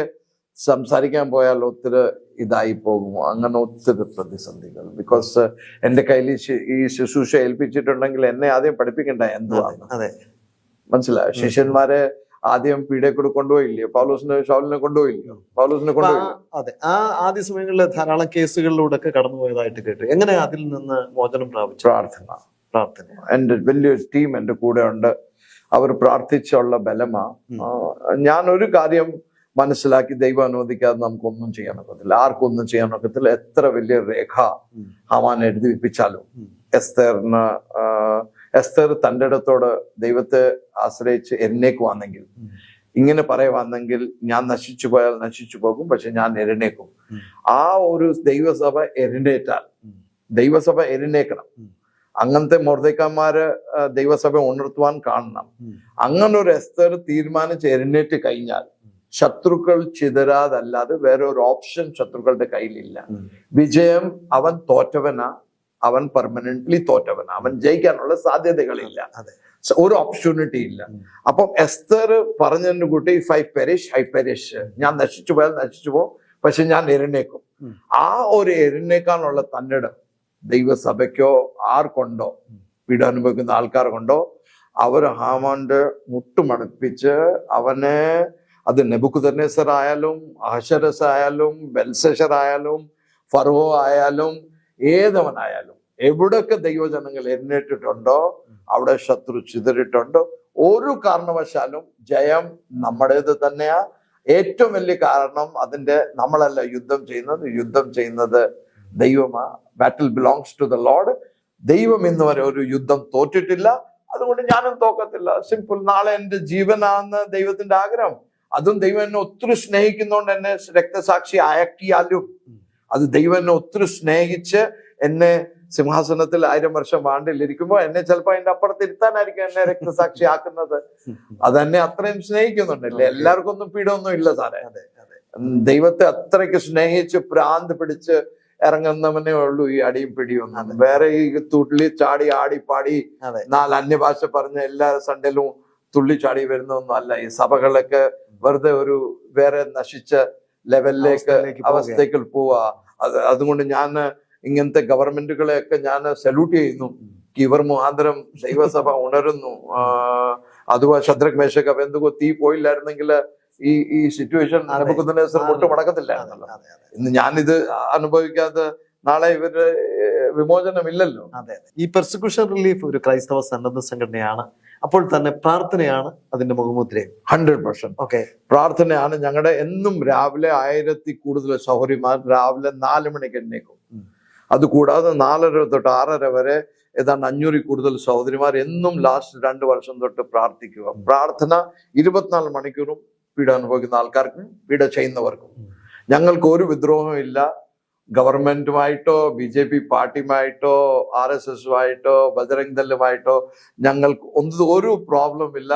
സംസാരിക്കാൻ പോയാൽ ഒത്തിരി ഇതായി പോകും. അങ്ങനെ ഒത്തിരി പ്രതിസന്ധികൾ. ബിക്കോസ് എന്റെ കയ്യിൽ ഈ ശുശ്രൂഷ ഏൽപ്പിച്ചിട്ടുണ്ടെങ്കിൽ എന്നെ ആദ്യം പഠിപ്പിക്കണ്ട എന്തുവാണ്. മനസ്സിലായോ? ശിഷ്യന്മാരെ ആദ്യം പീഡയെ കൂടെ കൊണ്ടുപോയില്ലേ? ശൗലിനെ കൊണ്ടുപോയില്ലയോ? പൗലോസിനെ കൊണ്ടുപോയില്ല. അതെ, ആ ആദ്യ സമയങ്ങളിൽ ധാരാളം കേസുകളിലൂടെ ഒക്കെ കടന്നുപോയതായിട്ട് കേട്ടു. എങ്ങനെ അതിൽ നിന്ന് മോചനം പ്രാപിച്ചു? പ്രാർത്ഥന. എന്റെ വലിയൊരു ടീം എന്റെ കൂടെ ഉണ്ട്. അവർ പ്രാർത്ഥിച്ചുള്ള ബലമാ. ഞാൻ ഒരു കാര്യം മനസ്സിലാക്കി, ദൈവം അനുവദിക്കാതെ നമുക്കൊന്നും ചെയ്യാൻ ഒക്കത്തില്ല, ആർക്കൊന്നും ചെയ്യാൻ ഒക്കത്തില്ല. എത്ര വലിയ രേഖ ഹാമാൻ എഴുതി വെപ്പിച്ചാലും എസ്തർ തൻ്റെ ഇടത്തോട് ദൈവത്തെ ആശ്രയിച്ച് എന്നേക്ക് വന്നെങ്കിൽ, ഇങ്ങനെ പറയുവാണെങ്കിൽ ഞാൻ നശിച്ചു പോയാൽ നശിച്ചു പോകും, പക്ഷെ ഞാൻ എഴുന്നേക്കും. ആ ഒരു ദൈവസഭ എഴുന്നേറ്റാൽ, ദൈവസഭ എഴുന്നേക്കണം. അങ്ങനത്തെ മൊർദെഖായിമാര് ദൈവസഭ ഉണർത്തുവാൻ കാണണം. അങ്ങനെ ഒരു എസ്തർ തീരുമാനിച്ച് എഴുന്നേറ്റ് കഴിഞ്ഞാൽ ശത്രുക്കൾ ചിതരാതല്ലാതെ വേറെ ഒരു ഓപ്ഷൻ ശത്രുക്കളുടെ കയ്യിലില്ല. വിജയം അവൻ തോറ്റവനാ, അവൻ പെർമനന്റ്ലി തോറ്റവനാ, അവൻ ജയിക്കാനുള്ള സാധ്യതകളില്ല, ഒരു ഓപ്പർച്യൂണിറ്റി ഇല്ല. അപ്പം എസ്തർ പറഞ്ഞതിന് കൂട്ടി ഇഫ് ഐ പെരിഷ്, ഞാൻ നശിച്ചു പോയാൽ നശിച്ചു പോകും, പക്ഷെ ഞാൻ എഴുന്നേക്കും. ആ ഒരു എഴുന്നേക്കാനുള്ള തന്നിടം ദൈവസഭയ്ക്കോ ആർക്കൊണ്ടോ, പീഡ അനുഭവിക്കുന്ന ആൾക്കാർ കൊണ്ടോ, അവർ ഹാമാന്റെ മുട്ടുമടുപ്പിച്ച് അവനെ, അത് നെബൂഖദ്നേസർ ആയാലും അഹശ്വേരോശ് ആയാലും ബെൽശസ്സർ ആയാലും ഫറവോ ആയാലും ഏതവനായാലും, എവിടൊക്കെ ദൈവജനങ്ങൾ എഴുന്നേറ്റിട്ടുണ്ടോ അവിടെ ശത്രു ചിതറിയിട്ടുണ്ടോ. ഒരു കാരണവശാലും ജയം നമ്മുടേത് തന്നെയാ. ഏറ്റവും വലിയ കാരണം അതിന്റെ നമ്മളല്ല യുദ്ധം ചെയ്യുന്നത് ദൈവമാ. Battle belongs to the Lord. ദൈവം ഇന്ന് വരെ ഒരു യുദ്ധം തോറ്റിട്ടില്ല, അതുകൊണ്ട് ഞാനും തോക്കത്തില്ല. സിമ്പിൾ. നാളെ എന്റെ ജീവനാന്ന് ദൈവത്തിന്റെ ആഗ്രഹം. അതും ദൈവം എന്നെ ഒത്തിരി സ്നേഹിക്കുന്നതുകൊണ്ട് എന്നെ രക്തസാക്ഷി ആക്കിയാലും, അത് ദൈവം എന്നെ ഒത്തിരി സ്നേഹിച്ച് എന്നെ സിംഹാസനത്തിൽ 1000 വർഷം വാണ്ടിലിരിക്കുമ്പോ എന്നെ ചിലപ്പോ അതിന്റെ അപ്പുറത്ത് ഇരുത്താനായിരിക്കും എന്നെ രക്തസാക്ഷി ആക്കുന്നത്. അതെന്നെ അത്രയും സ്നേഹിക്കുന്നുണ്ടല്ലേ. എല്ലാവർക്കും ഒന്നും പീഡൊന്നും ഇല്ല സാറേ. ദൈവത്തെ അത്രയ്ക്ക് സ്നേഹിച്ച് പ്രാന്ത് പിടിച്ച് ഇറങ്ങുന്നവനേ ഉള്ളൂ ഈ അടിയും പിടിയൊന്നും. വേറെ ഈ തുള്ളി ചാടി ആടിപ്പാടി 4 അന്യഭാഷ പറഞ്ഞ എല്ലാ സൺഡേയിലും തുള്ളി ചാടി വരുന്നൊന്നും അല്ല. ഈ സഭകളൊക്കെ വെറുതെ ഒരു വേറെ നശിച്ച ലെവലിലേക്ക് അവസ്ഥയ്ക്ക് പോവാ. അതുകൊണ്ട് ഞാൻ ഇങ്ങനത്തെ ഗവൺമെന്റുകളെയൊക്കെ ഞാൻ സല്യൂട്ട് ചെയ്യുന്നു. ഇവർ മുഖാന്തരം ദൈവസഭ ഉണരുന്നു. അതുപോലെ ശദ്രക് മേശക് അബേദ്നെഗോ തീ പോയില്ലായിരുന്നെങ്കിൽ ഈ സിറ്റുവേഷൻ നെബൂഖദ്നേസർ മുട്ടുമടക്കത്തില്ലായിരുന്നല്ലോ. ഇന്ന് ഞാനിത് അനുഭവിക്കാതെ നാളെ ഇവരുടെ വിമോചനമില്ലല്ലോ. അതെ, ഈ പെർസിക്യൂഷൻ റിലീഫ് ഒരു ക്രൈസ്തവ സന്നദ്ധ സംഘടനയാണ്. അപ്പോൾ തന്നെ പ്രാർത്ഥനയാണ് അതിന്റെ മുഖമുദ്രയും. 100%. ഓക്കെ, പ്രാർത്ഥനയാണ്. ഞങ്ങളുടെ എന്നും രാവിലെ 1000 കൂടുതൽ സഹോദരിമാർ രാവിലെ 4 മണിക്ക് എഴുന്നേക്കും. അതുകൂടാതെ 4:30 തൊട്ട് 6:30 വരെ ഏതാണ്ട് 500 കൂടുതൽ സഹോദരിമാർ എന്നും ലാസ്റ്റ് 2 വർഷം തൊട്ട് പ്രാർത്ഥിക്കുക. പ്രാർത്ഥന 24 മണിക്കൂറും പീഡ അനുഭവിക്കുന്ന ആൾക്കാർക്കും പീഡ ചെയ്യുന്നവർക്കും. ഞങ്ങൾക്ക് ഒരു വിദ്രോഹവും ഇല്ല. ഗവൺമെന്റുമായിട്ടോ BJP പാർട്ടിയുമായിട്ടോ RSSുമായിട്ടോ ബജറംഗ് ദളുമായിട്ടോ ഞങ്ങൾക്ക് ഒരു പ്രോബ്ലം ഇല്ല.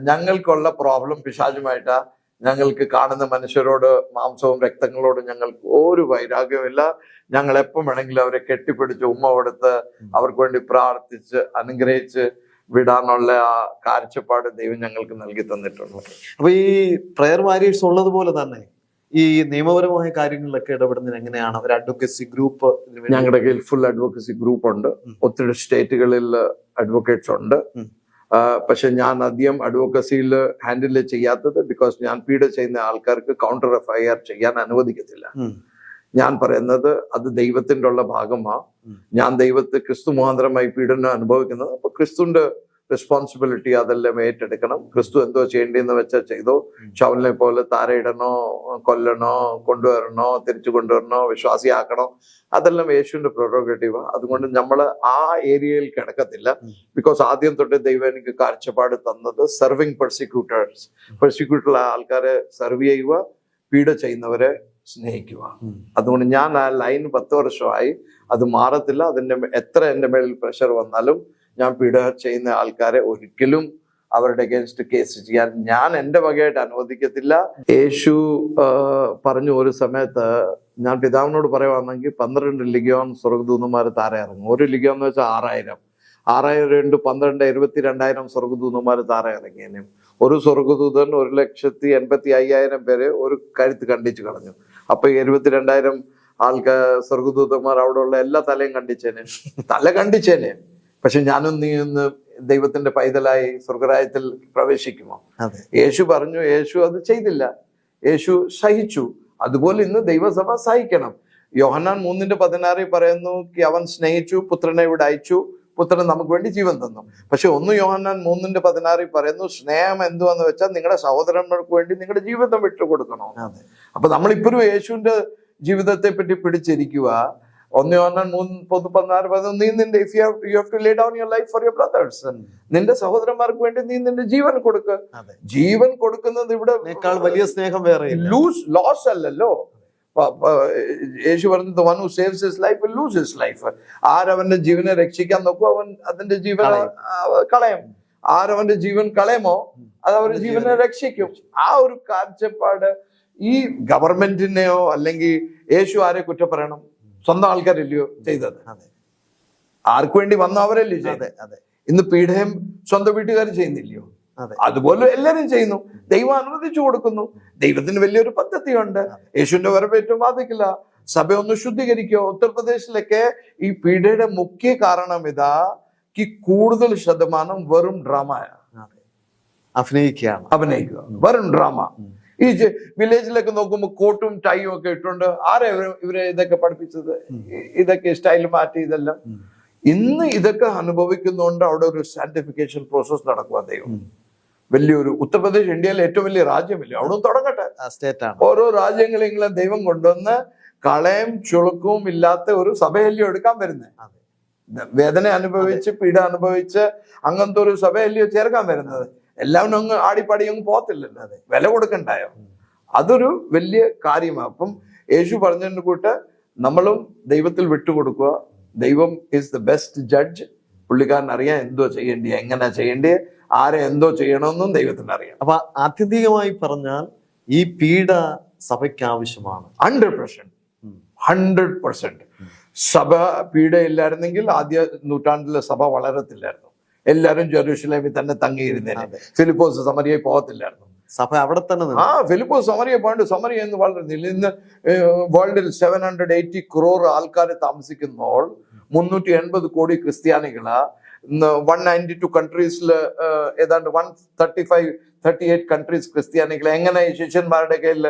ഞങ്ങൾക്കുള്ള പ്രോബ്ലം പിശാചുമായിട്ടാ. ഞങ്ങൾക്ക് കാണുന്ന മനുഷ്യരോട്, മാംസവും രക്തങ്ങളോടും ഞങ്ങൾക്ക് ഒരു വൈരാഗ്യമില്ല. ഞങ്ങൾ എപ്പം വേണമെങ്കിലും അവരെ കെട്ടിപ്പിടിച്ച് ഉമ്മ കൊടുത്ത് അവർക്ക് വേണ്ടി പ്രാർത്ഥിച്ച് അനുഗ്രഹിച്ച് വിടാനുള്ള ആ കാഴ്ചപ്പാട് ദൈവം ഞങ്ങൾക്ക് നൽകി തന്നിട്ടുണ്ട്. അപ്പൊ ഈ പ്രയർ വാരിയേഴ്സ് ഉള്ളതുപോലെ തന്നെ ഈ നിയമപരമായ കാര്യങ്ങളിലൊക്കെ ഇടപെടുന്നതിന് എങ്ങനെയാണ്? ഒരു അഡ്വക്കസി ഗ്രൂപ്പ് ഞങ്ങളുടെ കയ്യിൽ ഫുൾ അഡ്വക്കസി ഗ്രൂപ്പ് ഉണ്ട്. ഒത്തിരി സ്റ്റേറ്റുകളിൽ അഡ്വക്കേറ്റ്സ് ഉണ്ട്. പക്ഷെ ഞാൻ അധികം അഡ്വക്കസിയിൽ ഹാൻഡിൽ ചെയ്യാത്തത് ബിക്കോസ് ഞാൻ പീഡ ചെയ്യുന്ന ആൾക്കാർക്ക് കൗണ്ടർ FIR ചെയ്യാൻ അനുവദിക്കത്തില്ല. ഞാൻ പറയുന്നത് അത് ദൈവത്തിന്റെ ഉള്ള ഭാഗമാ. ഞാൻ ക്രിസ്തു മുഖാന്തരമായി പീഡനം അനുഭവിക്കുന്നത്. അപ്പൊ ക്രിസ്തുവിന്റെ റെസ്പോൺസിബിലിറ്റി അതെല്ലാം ഏറ്റെടുക്കണം. ക്രിസ്തു എന്തോ ചെയ്യേണ്ടതെന്ന് വെച്ചാൽ ചെയ്തോ. ശൗലിനെ പോലെ താരയിടണോ, കൊല്ലണോ, കൊണ്ടുവരണോ, തിരിച്ചു കൊണ്ടുവരണോ, വിശ്വാസിയാക്കണോ, അതെല്ലാം യേശുവിന്റെ പ്രൊറോഗേറ്റീവാ. അതുകൊണ്ട് നമ്മൾ ആ ഏരിയയിൽ കിടക്കത്തില്ല. ബിക്കോസ് ആദ്യം തൊട്ട് ദൈവം എനിക്ക് കാഴ്ചപ്പാട് തന്നത് സെർവിങ് പെർസിക്യൂട്ടർ ആൾക്കാരെ സെർവ് ചെയ്യുക, പീഡ ചെയ്യുന്നവരെ സ്നേഹിക്കുക. അതുകൊണ്ട് ഞാൻ ആ ലൈൻ 10 വർഷമായി. അത് മാറത്തില്ല. അതിന്റെ എത്ര എൻ്റെ മേളിൽ പ്രഷർ വന്നാലും ഞാൻ പീഡ ചെയ്യുന്ന ആൾക്കാരെ ഒരിക്കലും അവരുടെ അഗേൻസ്റ്റ് കേസ് ചെയ്യാൻ ഞാൻ എൻ്റെ വകയായിട്ട് അനുവദിക്കത്തില്ല. യേശു പറഞ്ഞു ഒരു സമയത്ത്, ഞാൻ പിതാവിനോട് പറയുവാണെങ്കിൽ 12 ലിഗിയോൺ സ്വർഗദൂതന്മാർ താര ഇറങ്ങും. ഒരു ലിഗിയോൺ എന്ന് വെച്ചാൽ 6000. 6,000 12 72,000 സ്വർഗദൂതന്മാർ താഴെ ഇറങ്ങിയതിനും ഒരു സ്വർഗദൂതൻ 1,85,000 പേരെ ഒരു കഴുത്ത് കണ്ടിച്ച് കളഞ്ഞു. അപ്പൊ 72,000 ആൾക്കാർ സ്വർഗദൂതന്മാർ അവിടെ ഉള്ള എല്ലാ തലയും കണ്ടിച്ചേനെ, തല കണ്ടിച്ചേനെ. പക്ഷെ ഞാനും നീ ഒന്ന് ദൈവത്തിന്റെ പൈതലായി സ്വർഗരാജ്യത്തിൽ പ്രവേശിക്കുമോ? യേശു പറഞ്ഞു. യേശു അത് ചെയ്തില്ല, യേശു സഹിച്ചു. അതുപോലെ ഇന്ന് ദൈവസഭ സഹിക്കണം. യോഹന്നാൻ 3:16 പറയുന്നു, അവൻ സ്നേഹിച്ചു, പുത്രനെ ഇവിടെ അയച്ചു, പുത്രൻ നമുക്ക് വേണ്ടി ജീവൻ തന്നു. പക്ഷെ 1 യോഹന്നാൻ 3:16 പറയുന്നു, സ്നേഹം എന്തുവെന്ന് വെച്ചാൽ നിങ്ങളുടെ സഹോദരന്മാർക്ക് വേണ്ടി നിങ്ങളുടെ ജീവിതം വിട്ടുകൊടുക്കണോ. അപ്പൊ നമ്മളിപ്പോഴും യേശുവിന്റെ ജീവിതത്തെ പറ്റി പിടിച്ചിരിക്കുക. 1 യോഹന്നാൻ 3:16 പറയുന്നു, നീ നിന്റെ you have to lay down your life for your brothers. നിന്റെ സഹോദരന്മാർക്ക് വേണ്ടി നീ നിന്റെ ജീവൻ കൊടുക്കുക. ജീവൻ കൊടുക്കുന്നത് ഇവിടെ വലിയ സ്നേഹം വേറെ ലോസ് അല്ലല്ലോ. യേശു പറഞ്ഞു, the one who saves his life will lose his life. ആരവന്റെ ജീവനെ രക്ഷിക്കാൻ നോക്കും, അവൻ അതിന്റെ ജീവൻ കളയും. ആരവന്റെ ജീവൻ കളയുമോ, അത് അവരുടെ ജീവനെ രക്ഷിക്കും. ആ ഒരു കാഴ്ചപ്പാട് ഈ ഗവൺമെന്റിനെയോ അല്ലെങ്കിൽ യേശു ആരെ കുറ്റപ്പെടണം? സ്വന്തം ആൾക്കാരല്ലയോ ചെയ്തത്? ആർക്കു വേണ്ടി വന്ന അവരല്ലേ ചെയ്തത്? ഇന്ന് പീഡനം സ്വന്തം വീട്ടുകാർ ചെയ്യുന്നില്ലയോ? അതുപോലെ എല്ലാരും ചെയ്യുന്നു. ദൈവം അനുവദിച്ചു കൊടുക്കുന്നു. ദൈവത്തിന് വലിയൊരു പദ്ധതിയുണ്ട്. യേശുവിന്റെ വരവേറ്റവും ബാധിക്കില്ല. സഭ ഒന്ന് ശുദ്ധീകരിക്കോ. ഉത്തർപ്രദേശിലൊക്കെ ഈ പീഡയുടെ മുഖ്യ കാരണം ഇതാ, കൂടുതൽ ശതമാനം വെറും ഡ്രാമ അഭിനയിക്കുക, വെറും ഡ്രാമ. ഈ വില്ലേജിലൊക്കെ നോക്കുമ്പോൾ കോട്ടും ടൈയും ഒക്കെ ഇട്ടുകൊണ്ട് ആരെ ഇവരെ ഇതൊക്കെ പഠിപ്പിച്ചത്? ഇതൊക്കെ സ്റ്റൈൽ മാറ്റി ഇതെല്ലാം. ഇന്ന് ഇതൊക്കെ അനുഭവിക്കുന്നതുകൊണ്ട് അവിടെ ഒരു സാന്റിഫിക്കേഷൻ പ്രോസസ് നടക്കുക. ദൈവം വലിയൊരു ഉത്തർപ്രദേശ് ഇന്ത്യയിലെ ഏറ്റവും വലിയ രാജ്യമില്ലേ, അവിടെ തുടങ്ങട്ടെ. ഓരോ രാജ്യങ്ങളെങ്കിലും ദൈവം കൊണ്ടുവന്ന് കളയും ചുളുക്കവും ഇല്ലാത്ത ഒരു സഭയല്ലയോ എടുക്കാൻ വരുന്നത്. വേദന അനുഭവിച്ച് പീഡ അനുഭവിച്ച് അങ്ങനത്തെ ഒരു സഭയല്ലയോ ചേർക്കാൻ വരുന്നത്. എല്ലാവരും അങ്ങ് ആടിപ്പാടി അങ്ങ് പോകത്തില്ലല്ലോ, വില കൊടുക്കണ്ടായോ? അതൊരു വലിയ കാര്യമാണ്. അപ്പം യേശു പറഞ്ഞതിന് കൂട്ട് നമ്മളും ദൈവത്തിൽ വിട്ടുകൊടുക്കുക. ദൈവം ഈസ് ദ ബെസ്റ്റ് ജഡ്ജ്. പുള്ളിക്കാരൻ അറിയാം എന്തോ ചെയ്യേണ്ടി, എങ്ങനെ ചെയ്യേണ്ടി, ആരെ എന്തോ ചെയ്യണമെന്നും ദൈവത്തിന് അറിയാം. അപ്പൊ ആത്യന്തികമായി പറഞ്ഞാൽ ഈ പീഡ സഭയ്ക്ക് ആവശ്യമാണ്. 100%. സഭ പീഡയില്ലായിരുന്നെങ്കിൽ ആദ്യ നൂറ്റാണ്ടിലെ സഭ വളരത്തില്ലായിരുന്നു. എല്ലാരും ജെറൂസലേമിൽ തന്നെ തങ്ങിയിരുന്നേനെ. ഫിലിപ്പോസ് സമരിയെ പോകത്തില്ലായിരുന്നു. സഭ അവിടെ തന്നെ. ഫിലിപ്പോസ് സമരിയെ പോയിട്ട് സമരിയ എന്ന് വളരുന്നില്ല. ഇന്ന് വേൾഡിൽ 780 crore ആൾക്കാർ താമസിക്കുമ്പോൾ 380 കോടി ക്രിസ്ത്യാനികളാ. 192 കൺട്രീസിൽ ഏതാണ്ട് 135-38 കൺട്രീസ് ക്രിസ്ത്യാനികൾ. എങ്ങനെ ഈ ശിഷ്യന്മാരുടെ കയ്യിൽ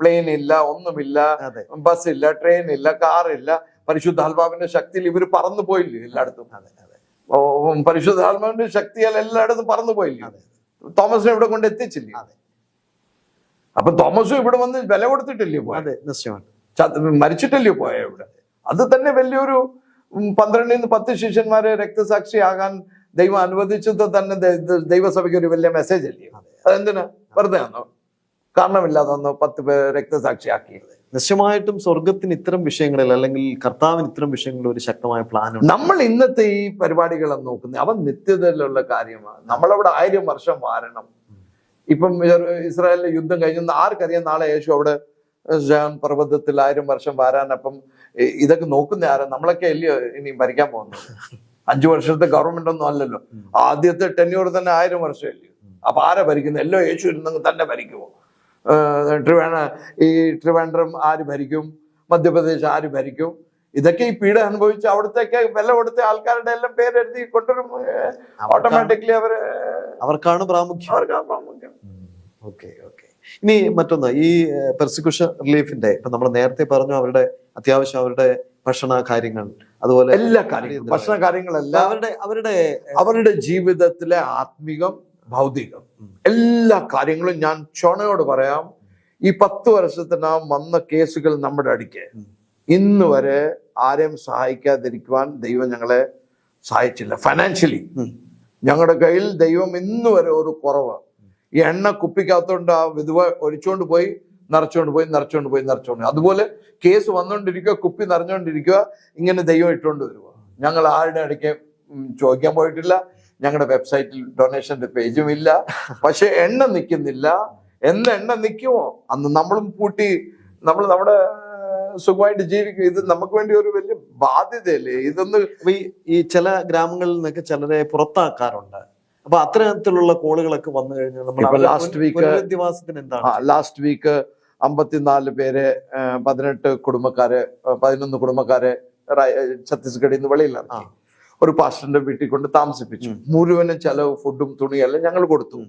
പ്ലെയിൻ ഇല്ല, ഒന്നുമില്ല, ബസ് ഇല്ല, ട്രെയിൻ ഇല്ല, കാറില്ല. പരിശുദ്ധാത്മാവിന്റെ ശക്തിയിൽ ഇവർ പറന്നു പോയില്ലേ എല്ലായിടത്തും? പരിശുദ്ധാത്മാവിന്റെ ശക്തിയാൽ എല്ലായിടത്തും പറന്നു പോയില്ലേ? തോമസിനെ ഇവിടെ കൊണ്ട് എത്തിച്ചില്ലേ? അപ്പൊ തോമസും ഇവിടെ വന്ന് വില കൊടുത്തിട്ടില്ലേ പോയത്? മരിച്ചിട്ടല്ലേ പോയ ഇവിടെ? അത് തന്നെ വലിയൊരു 12-10 ശിഷ്യന്മാരെ രക്തസാക്ഷിയാകാൻ ദൈവം അനുവദിച്ചത് തന്നെ ദൈവസഭയ്ക്ക് ഒരു വലിയ മെസ്സേജ് അല്ലേ? അതെന്തിനാ? വെറുതെ ആണോ? കാരണമില്ലാതെ 10 പേര് രക്തസാക്ഷിയാക്കി. നിശ്ചയമായിട്ടും സ്വർഗത്തിന് ഇത്തരം വിഷയങ്ങളിൽ അല്ലെങ്കിൽ കർത്താവിന് ഇത്തരം വിഷയങ്ങളിൽ ഒരു ശക്തമായ പ്ലാൻ ഉണ്ട്. നമ്മൾ ഇന്നത്തെ ഈ പരിപാടികളെ നോക്കുന്നത് അവൻ നിത്യതയിലുള്ള കാര്യമാണ്. നമ്മളവിടെ 1000 വർഷം വാരണം. ഇപ്പം ഇസ്രായേലിലെ യുദ്ധം കഴിഞ്ഞ ആർക്കറിയാം നാളെ യേശു അവിടെ പർവ്വതത്തിൽ 1000 വർഷം വാരാൻ. അപ്പം ഇതൊക്കെ നോക്കുന്ന ആരാ? നമ്മളൊക്കെ അല്ലയോ ഇനി ഭരിക്കാൻ പോകുന്നത്? 5 വർഷത്തെ ഗവൺമെന്റ് ഒന്നും അല്ലല്ലോ. ആദ്യത്തെ ടെന്യൂർ തന്നെ 1000 വർഷം അല്ലയോ? അപ്പൊ ആരാ ഭരിക്കുന്നത്? എല്ലോ യേശു ഇരുന്നെങ്കിൽ തന്നെ ഭരിക്കുമോ? ഈ ട്രിവാൻഡ്രം ആര് ഭരിക്കും? മധ്യപ്രദേശ് ആര് ഭരിക്കും? ഇതൊക്കെ ഈ പീഡ അനുഭവിച്ച് അവിടത്തേക്ക് വില കൊടുത്ത ആൾക്കാരുടെ എല്ലാം പേരെഴുതി കൊണ്ടുവരും. ഓട്ടോമാറ്റിക്കലി അവർക്കാണ് പ്രാമുഖ്യം. ഓക്കെ. ഇനി മറ്റൊന്ന്, ഈ പെർസിക്യൂഷൻ റിലീഫിന്റെ ഇപ്പൊ നമ്മൾ നേരത്തെ പറഞ്ഞു, അവരുടെ അത്യാവശ്യം അവരുടെ ഭക്ഷണ കാര്യങ്ങൾ, അതുപോലെ എല്ലാ കാര്യങ്ങളും, ഭക്ഷണ കാര്യങ്ങളെല്ലാം അവരുടെ ജീവിതത്തിലെ ആത്മികം ഭൗതികം എല്ലാ കാര്യങ്ങളും ഞാൻ ചോണയോട് പറയാം. ഈ 10 വർഷത്തിനകം വന്ന കേസുകൾ നമ്മുടെ അടുക്കെ ഇന്ന് വരെ ആരെയും സഹായിക്കാതിരിക്കുവാൻ ദൈവം ഞങ്ങളെ സഹായിച്ചില്ല. ഫൈനാൻഷ്യലി ഞങ്ങളുടെ കയ്യിൽ ദൈവം ഇന്ന് വരെ ഒരു കുറവ്. ഈ എണ്ണ കുപ്പിക്കകത്തോണ്ട് ആ വിധവ ഒഴിച്ചോണ്ട് പോയി നിറച്ചോണ്ട് അതുപോലെ കേസ് വന്നോണ്ടിരിക്കുക, കുപ്പി നിറഞ്ഞോണ്ടിരിക്കുക. ഇങ്ങനെ ദൈവം ഇട്ടുകൊണ്ട് വരുക. ഞങ്ങൾ ആരുടെ ഇടയ്ക്ക് ചോദിക്കാൻ പോയിട്ടില്ല. ഞങ്ങളുടെ വെബ്സൈറ്റിൽ ഡൊണേഷന്റെ പേജും ഇല്ല. പക്ഷെ എണ്ണ നിൽക്കുന്നില്ല. എണ്ണ നിൽക്കുമോ അന്ന് നമ്മളും പൂട്ടി, നമ്മുടെ സുഖമായിട്ട് ജീവിക്കും. ഇത് നമുക്ക് വേണ്ടി ഒരു വലിയ ബാധ്യതയല്ലേ ഇതൊന്ന്. അപ്പൊ ഈ ചില ഗ്രാമങ്ങളിൽ നിന്നൊക്കെ ചിലരെ പുറത്താക്കാറുണ്ട്. അപ്പൊ അത്തരത്തിലുള്ള കോളുകളൊക്കെ വന്നു കഴിഞ്ഞാൽ നമ്മൾ ഇപ്പൊ ലാസ്റ്റ് വീക്ക് പുനരധിവാസത്തിന് എന്താണ്? ലാസ്റ്റ് വീക്ക് 54 പേര് 18 കുടുംബക്കാരെ 11 കുടുംബക്കാരെ ഛത്തീസ്ഗഡിൽ നിന്ന് വെളിയിലിറക്കി ഒരു പാസ്റ്ററിന്റെ വീട്ടിൽ കൊണ്ട് താമസിപ്പിച്ചു. മുഴുവനും ചെലവ് ഫുഡും തുണിയെല്ലാം ഞങ്ങൾ കൊടുത്തു.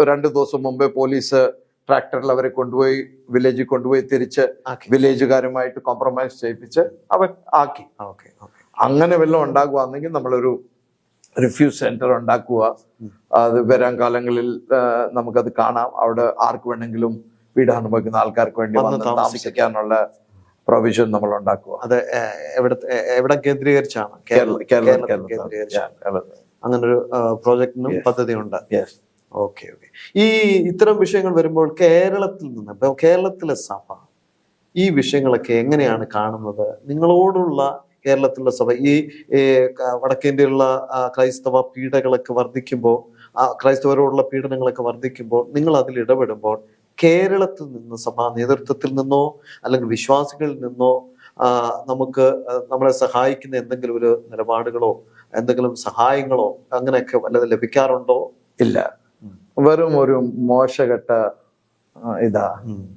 2 ദിവസം മുമ്പേ പോലീസ് ട്രാക്ടറിൽ അവരെ കൊണ്ടുപോയി വില്ലേജിൽ കൊണ്ടുപോയി തിരിച്ച് വില്ലേജുകാരുമായിട്ട് കോംപ്രമൈസ് ചെയ്യിപ്പിച്ച് അവർ ആക്കി. അങ്ങനെ വല്ലതും ഉണ്ടാകുവാണെങ്കിൽ നമ്മളൊരു റിഫ്യൂജ് സെന്റർ ഉണ്ടാക്കുക. അത് വരാൻ കാലങ്ങളിൽ നമുക്കത് കാണാം. അവിടെ ആർക്ക് വേണമെങ്കിലും വീട് അനുഭവിക്കുന്ന ആൾക്കാർക്ക് വേണ്ടി വന്ന് താമസിക്കാനുള്ള പ്രൊവിഷൻ നമ്മൾ ഉണ്ടാക്കുക. അത് എവിടെ കേന്ദ്രീകരിച്ചാണ്? കേന്ദ്രീകരിച്ചാണ്. അങ്ങനൊരു പ്രോജക്റ്റിനും പദ്ധതിയുണ്ട്. ഓക്കെ. ഈ ഇത്തരം വിഷയങ്ങൾ വരുമ്പോൾ കേരളത്തിൽ നിന്ന്, ഇപ്പൊ കേരളത്തിലെ സഭ ഈ വിഷയങ്ങളൊക്കെ എങ്ങനെയാണ് കാണുന്നത്? നിങ്ങളോടുള്ള കേരളത്തിലുള്ള സഭ ഈ വടക്കേന്ത്യയിലുള്ള ക്രൈസ്തവ പീഡകളൊക്കെ വർദ്ധിക്കുമ്പോൾ, ക്രൈസ്തവരോടുള്ള പീഡനങ്ങളൊക്കെ വർദ്ധിക്കുമ്പോൾ നിങ്ങൾ അതിൽ ഇടപെടുമ്പോൾ കേരളത്തിൽ നിന്ന് സഭാ നേതൃത്വത്തിൽ നിന്നോ അല്ലെങ്കിൽ വിശ്വാസികളിൽ നിന്നോ നമുക്ക് നമ്മളെ സഹായിക്കുന്ന എന്തെങ്കിലും ഒരു നിലപാടുകളോ എന്തെങ്കിലും സഹായങ്ങളോ അങ്ങനെയൊക്കെ വല്ലത് ലഭിക്കാറുണ്ടോ? ഇല്ല. വെറും ഒരു മോശഘട്ട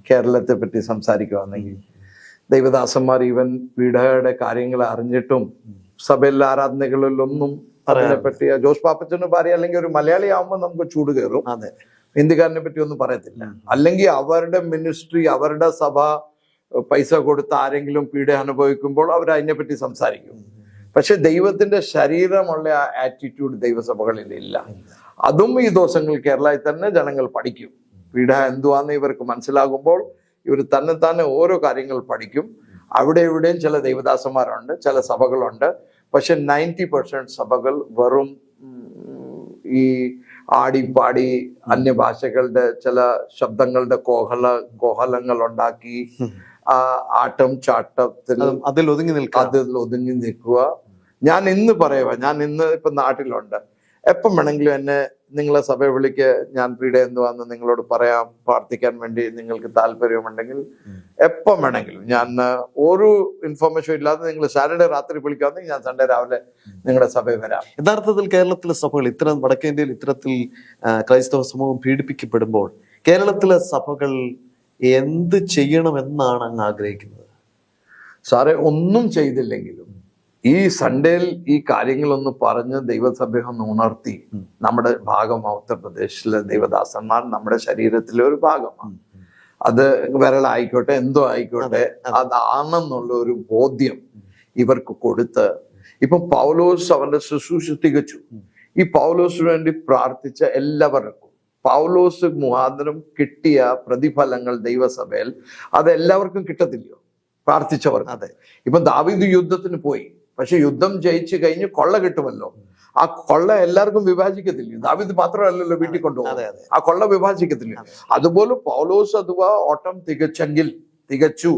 കേരളത്തെ പറ്റി സംസാരിക്കുകയാണെങ്കിൽ ദൈവദാസന്മാർ ഈവൻ പീഡയുടെ കാര്യങ്ങൾ അറിഞ്ഞിട്ടും സഭയിലെ ആരാധനകളിലൊന്നും അതിനെപ്പറ്റി ജോസ് പാപ്പച്ചന് ഭാര്യ അല്ലെങ്കിൽ ഒരു മലയാളി ആവുമ്പോൾ നമുക്ക് ചൂട് കയറും. അതെ, ഹിന്ദിക്കാരനെ പറ്റി ഒന്നും പറയത്തില്ല. അല്ലെങ്കിൽ അവരുടെ മിനിസ്ട്രി, അവരുടെ സഭ പൈസ കൊടുത്ത് ആരെങ്കിലും പീഡ അനുഭവിക്കുമ്പോൾ അവർ അതിനെപ്പറ്റി സംസാരിക്കും. പക്ഷെ ദൈവത്തിന്റെ ശരീരമുള്ള ആ ആറ്റിറ്റ്യൂഡ് ദൈവസഭകളിൽ ഇല്ല. അതും ഈ ദിവസങ്ങളിൽ കേരളയിൽ തന്നെ ജനങ്ങൾ പഠിക്കും. പീഡ എന്തുവാന്ന് ഇവർക്ക് മനസ്സിലാകുമ്പോൾ ഇവർ തന്നെ ഓരോ കാര്യങ്ങൾ പഠിക്കും. അവിടെ ഇവിടെയും ചില ദൈവദാസന്മാരുണ്ട്, ചില സഭകളുണ്ട്. പക്ഷെ 90% സഭകൾ വെറും ഈ ആടിപ്പാടി അന്യഭാഷകളുടെ ചില ശബ്ദങ്ങളുടെ കോഹലങ്ങൾ ഉണ്ടാക്കി ആട്ടം ചാട്ടത്തിൽ അതിൽ ഒതുങ്ങി നിൽക്കുക. ഞാൻ ഇന്ന് ഇപ്പൊ നാട്ടിലുണ്ട്. എപ്പം വേണമെങ്കിലും എന്നെ നിങ്ങളെ സഭയെ വിളിക്ക്, ഞാൻ പീഡ എന്തുവാന്ന് നിങ്ങളോട് പറയാം, പ്രാർത്ഥിക്കാൻ വേണ്ടി നിങ്ങൾക്ക് താല്പര്യമുണ്ടെങ്കിൽ എപ്പം വേണമെങ്കിലും. ഞാൻ ഒരു ഇൻഫർമേഷൻ ഇല്ലാതെ നിങ്ങൾ സാറ്റർഡേ രാത്രി വിളിക്കാമെങ്കിൽ ഞാൻ സൺഡേ രാവിലെ നിങ്ങളുടെ സഭയിൽ വരാം. യഥാർത്ഥത്തിൽ കേരളത്തിലെ സഭകൾ ഇത്തരം വടക്കേന്ത്യയിൽ ഇത്തരത്തിൽ ക്രൈസ്തവ സമൂഹം പീഡിപ്പിക്കപ്പെടുമ്പോൾ കേരളത്തിലെ സഭകൾ എന്ത് ചെയ്യണമെന്നാണ് അങ്ങ് ആഗ്രഹിക്കുന്നത്? സാറേ, ഒന്നും ചെയ്തില്ലെങ്കിലും ഈ സൺഡേയിൽ ഈ കാര്യങ്ങളൊന്ന് പറഞ്ഞ് ദൈവസഭയെ ഒന്ന് ഉണർത്തി, നമ്മുടെ ഭാഗം ഉത്തർപ്രദേശിലെ ദൈവദാസന്മാർ നമ്മുടെ ശരീരത്തിലെ ഒരു ഭാഗമാണ്. അത് വിരലായിക്കോട്ടെ എന്തോ ആയിക്കോട്ടെ, അതാണെന്നുള്ള ഒരു ബോധ്യം ഇവർക്ക് കൊടുത്ത്, ഇപ്പൊ പൗലോസ് അവന്റെ ശുശ്രൂഷ തികച്ചു. ഈ പൗലോസിന് വേണ്ടി പ്രാർത്ഥിച്ച എല്ലാവർക്കും പൗലോസ് മുഖാന്തരം കിട്ടിയ പ്രതിഫലങ്ങൾ ദൈവസഭയിൽ അത് എല്ലാവർക്കും കിട്ടത്തില്ലയോ? പ്രാർത്ഥിച്ചവർ. അതെ, ഇപ്പൊ ദാവീദ് യുദ്ധത്തിന് പോയി, പക്ഷെ യുദ്ധം ജയിച്ചു കഴിഞ്ഞ് കൊള്ള കിട്ടുമല്ലോ. ആ കൊള്ള എല്ലാവർക്കും വിഭാജിക്കത്തില്ല. ദാവീദ് മാത്രമല്ലല്ലോ വീട്ടിൽ കൊണ്ടുപോകും. ആ കൊള്ള വിഭാജിക്കത്തില്ല. അതുപോലെ പൗലോസ് അഥവാ ഓട്ടം തികച്ചു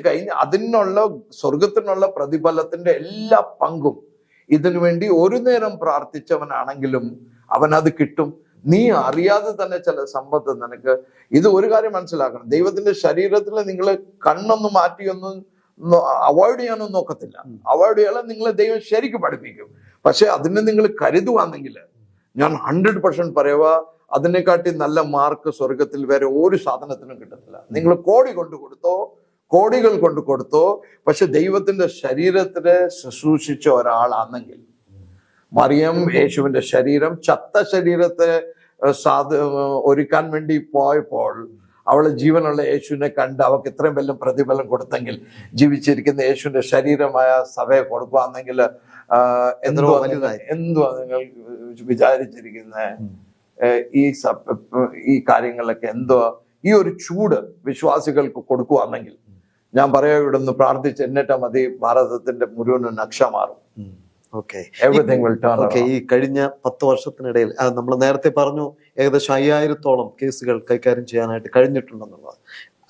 കഴിഞ്ഞ് അതിനുള്ള സ്വർഗത്തിനുള്ള പ്രതിഫലത്തിന്റെ എല്ലാ പങ്കും ഇതിനു വേണ്ടി ഒരു നേരം പ്രാർത്ഥിച്ചവനാണെങ്കിലും അവനത് കിട്ടും. നീ അറിയാതെ തന്നെ ചില സമ്പത്ത് നിനക്ക്. ഇത് ഒരു കാര്യം മനസ്സിലാക്കണം, ദൈവത്തിന്റെ ശരീരത്തിൽ നിങ്ങൾ കണ്ണൊന്നും മാറ്റിയൊന്നും അവോയ്ഡ് ചെയ്യാനൊന്നും നോക്കത്തില്ല. അവോയ്ഡ് ചെയ്യാൻ നിങ്ങളെ ദൈവം ശരിക്കും പഠിപ്പിക്കും. പക്ഷെ അതിനെ നിങ്ങൾ കരുതുവാണെങ്കിൽ ഞാൻ 100% പറയുക, അതിനെക്കാട്ടി നല്ല മാർക്ക് സ്വർഗത്തിൽ വേറെ ഒരു സാധനത്തിനും കിട്ടത്തില്ല. നിങ്ങൾ കോടികൾ കൊണ്ട് കൊടുത്തോ, പക്ഷെ ദൈവത്തിന്റെ ശരീരത്തിനെ ശുശ്രൂഷിച്ച ഒരാളാണെങ്കിൽ, മറിയം യേശുവിന്റെ ശരീരം ചത്ത ശരീരത്തെ ഒരുക്കാൻ വേണ്ടി പോയപ്പോൾ അവളെ ജീവനുള്ള യേശുവിനെ കണ്ട് അവൾക്ക് ഇത്രയും വലിയ പ്രതിഫലം കൊടുത്തെങ്കിൽ, ജീവിച്ചിരിക്കുന്ന യേശുവിന്റെ ശരീരമായ സഭയെ കൊടുക്കുകയാണെങ്കിൽ എന്തുവാ നിങ്ങൾ വിചാരിച്ചിരിക്കുന്നത്? ഈ കാര്യങ്ങളൊക്കെ എന്തുവാ? ഈ ഒരു ചൂട് വിശ്വാസികൾക്ക് കൊടുക്കുകയാണെങ്കിൽ, ഞാൻ പറയാം, ഇവിടെ നിന്ന് പ്രാർത്ഥിച്ച് എന്നിട്ട് മതി, ഭാരതത്തിന്റെ മുഴുവൻ നക്ഷ മാറും. ഈ കഴിഞ്ഞ 10 വർഷത്തിനിടയിൽ നമ്മൾ നേരത്തെ പറഞ്ഞു ഏകദേശം 5000-ഓളം കേസുകൾ കൈകാര്യം ചെയ്യാനായിട്ട് കഴിഞ്ഞിട്ടുണ്ടെന്നുള്ളത്.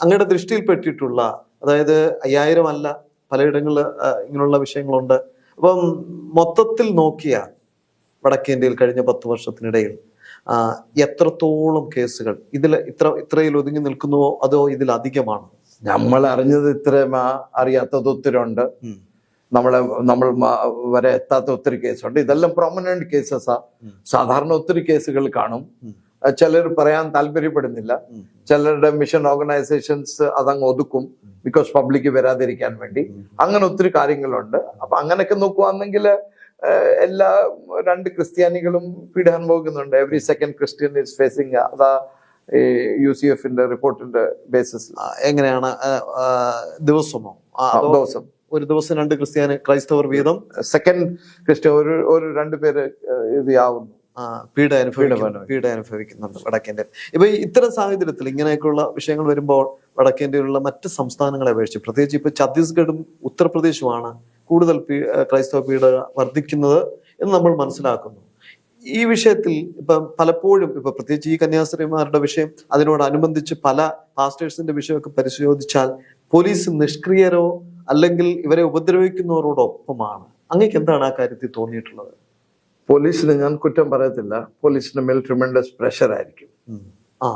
അങ്ങയുടെ ദൃഷ്ടിയിൽപ്പെട്ടിട്ടുള്ള, അതായത് 5000 അല്ല, പലയിടങ്ങളിൽ ഇങ്ങനെയുള്ള വിഷയങ്ങളുണ്ട്. അപ്പം മൊത്തത്തിൽ നോക്കിയാൽ വടക്കേന്ത്യയിൽ കഴിഞ്ഞ 10 വർഷത്തിനിടയിൽ എത്രത്തോളം കേസുകൾ ഇത്രയിൽ ഒതുങ്ങി നിൽക്കുന്നുവോ അതോ ഇതിലധികമാണോ? നമ്മൾ അറിഞ്ഞത് ഇത്രയും അറിയാത്തത് ഒത്തിരി ഉണ്ട്. ഉം. നമ്മൾ വരെ എത്താത്ത ഒത്തിരി കേസുണ്ട്. ഇതെല്ലാം പ്രൊമനന്റ് കേസസാ. സാധാരണ ഒത്തിരി കേസുകൾ കാണും. ചിലർ പറയാൻ താല്പര്യപ്പെടുന്നില്ല. ചിലരുടെ മിഷൻ ഓർഗനൈസേഷൻസ് അതങ്ങ് ഒതുക്കും, ബിക്കോസ് പബ്ലിക് വരാതിരിക്കാൻ വേണ്ടി. അങ്ങനെ ഒത്തിരി കാര്യങ്ങളുണ്ട്. അപ്പൊ അങ്ങനെയൊക്കെ നോക്കുവാണെങ്കിൽ എല്ലാ 2 ക്രിസ്ത്യാനികളും പീഡനം അനുഭവിക്കുന്നുണ്ട്. Every second Christian is facing. അതാ UCFന്റെ റിപ്പോർട്ടിന്റെ ബേസിസ്. എങ്ങനെയാണ് ദിവസമോ? ദിവസം ഒരു ദിവസം 2 ക്രൈസ്തവർ വീതം സെക്കൻഡ് ക്രിസ്ത്യൻ ഒരു 2 പേര് ഇത് ആവുന്നു, പീഡ അനുഭവിക്കുന്നുണ്ട് വടക്കേന്ത്യ. ഇപ്പൊ ഇത്തരം സാഹചര്യത്തിൽ ഇങ്ങനെയൊക്കെയുള്ള വിഷയങ്ങൾ വരുമ്പോൾ വടക്കേന്ത്യയിലുള്ള മറ്റ് സംസ്ഥാനങ്ങളെ അപേക്ഷിച്ച്, പ്രത്യേകിച്ച് ഇപ്പൊ ഛത്തീസ്ഗഡും ഉത്തർപ്രദേശുമാണ് കൂടുതൽ ക്രൈസ്തവ പീഡ വർദ്ധിക്കുന്നത് എന്ന് നമ്മൾ മനസ്സിലാക്കുന്നു. ഈ വിഷയത്തിൽ ഇപ്പൊ പലപ്പോഴും ഇപ്പൊ പ്രത്യേകിച്ച് ഈ കന്യാസ്ത്രീമാരുടെ വിഷയം, അതിനോടനുബന്ധിച്ച് പല പാസ്റ്റേഴ്സിന്റെ വിഷയമൊക്കെ പരിശോധിച്ചാൽ പോലീസ് നിഷ്ക്രിയരോ അല്ലെങ്കിൽ ഇവരെ ഉപദ്രവിക്കുന്നവരോടൊപ്പമാണ്. അങ്ങേക്ക് എന്താണ് ആ കാര്യത്തിൽ തോന്നിയിട്ടുള്ളത്? പോലീസിന് ഞാൻ കുറ്റം പറയത്തില്ല. പോലീസിന് മേൽ ട്രിമെൻഡസ് പ്രഷർ ആയിരിക്കും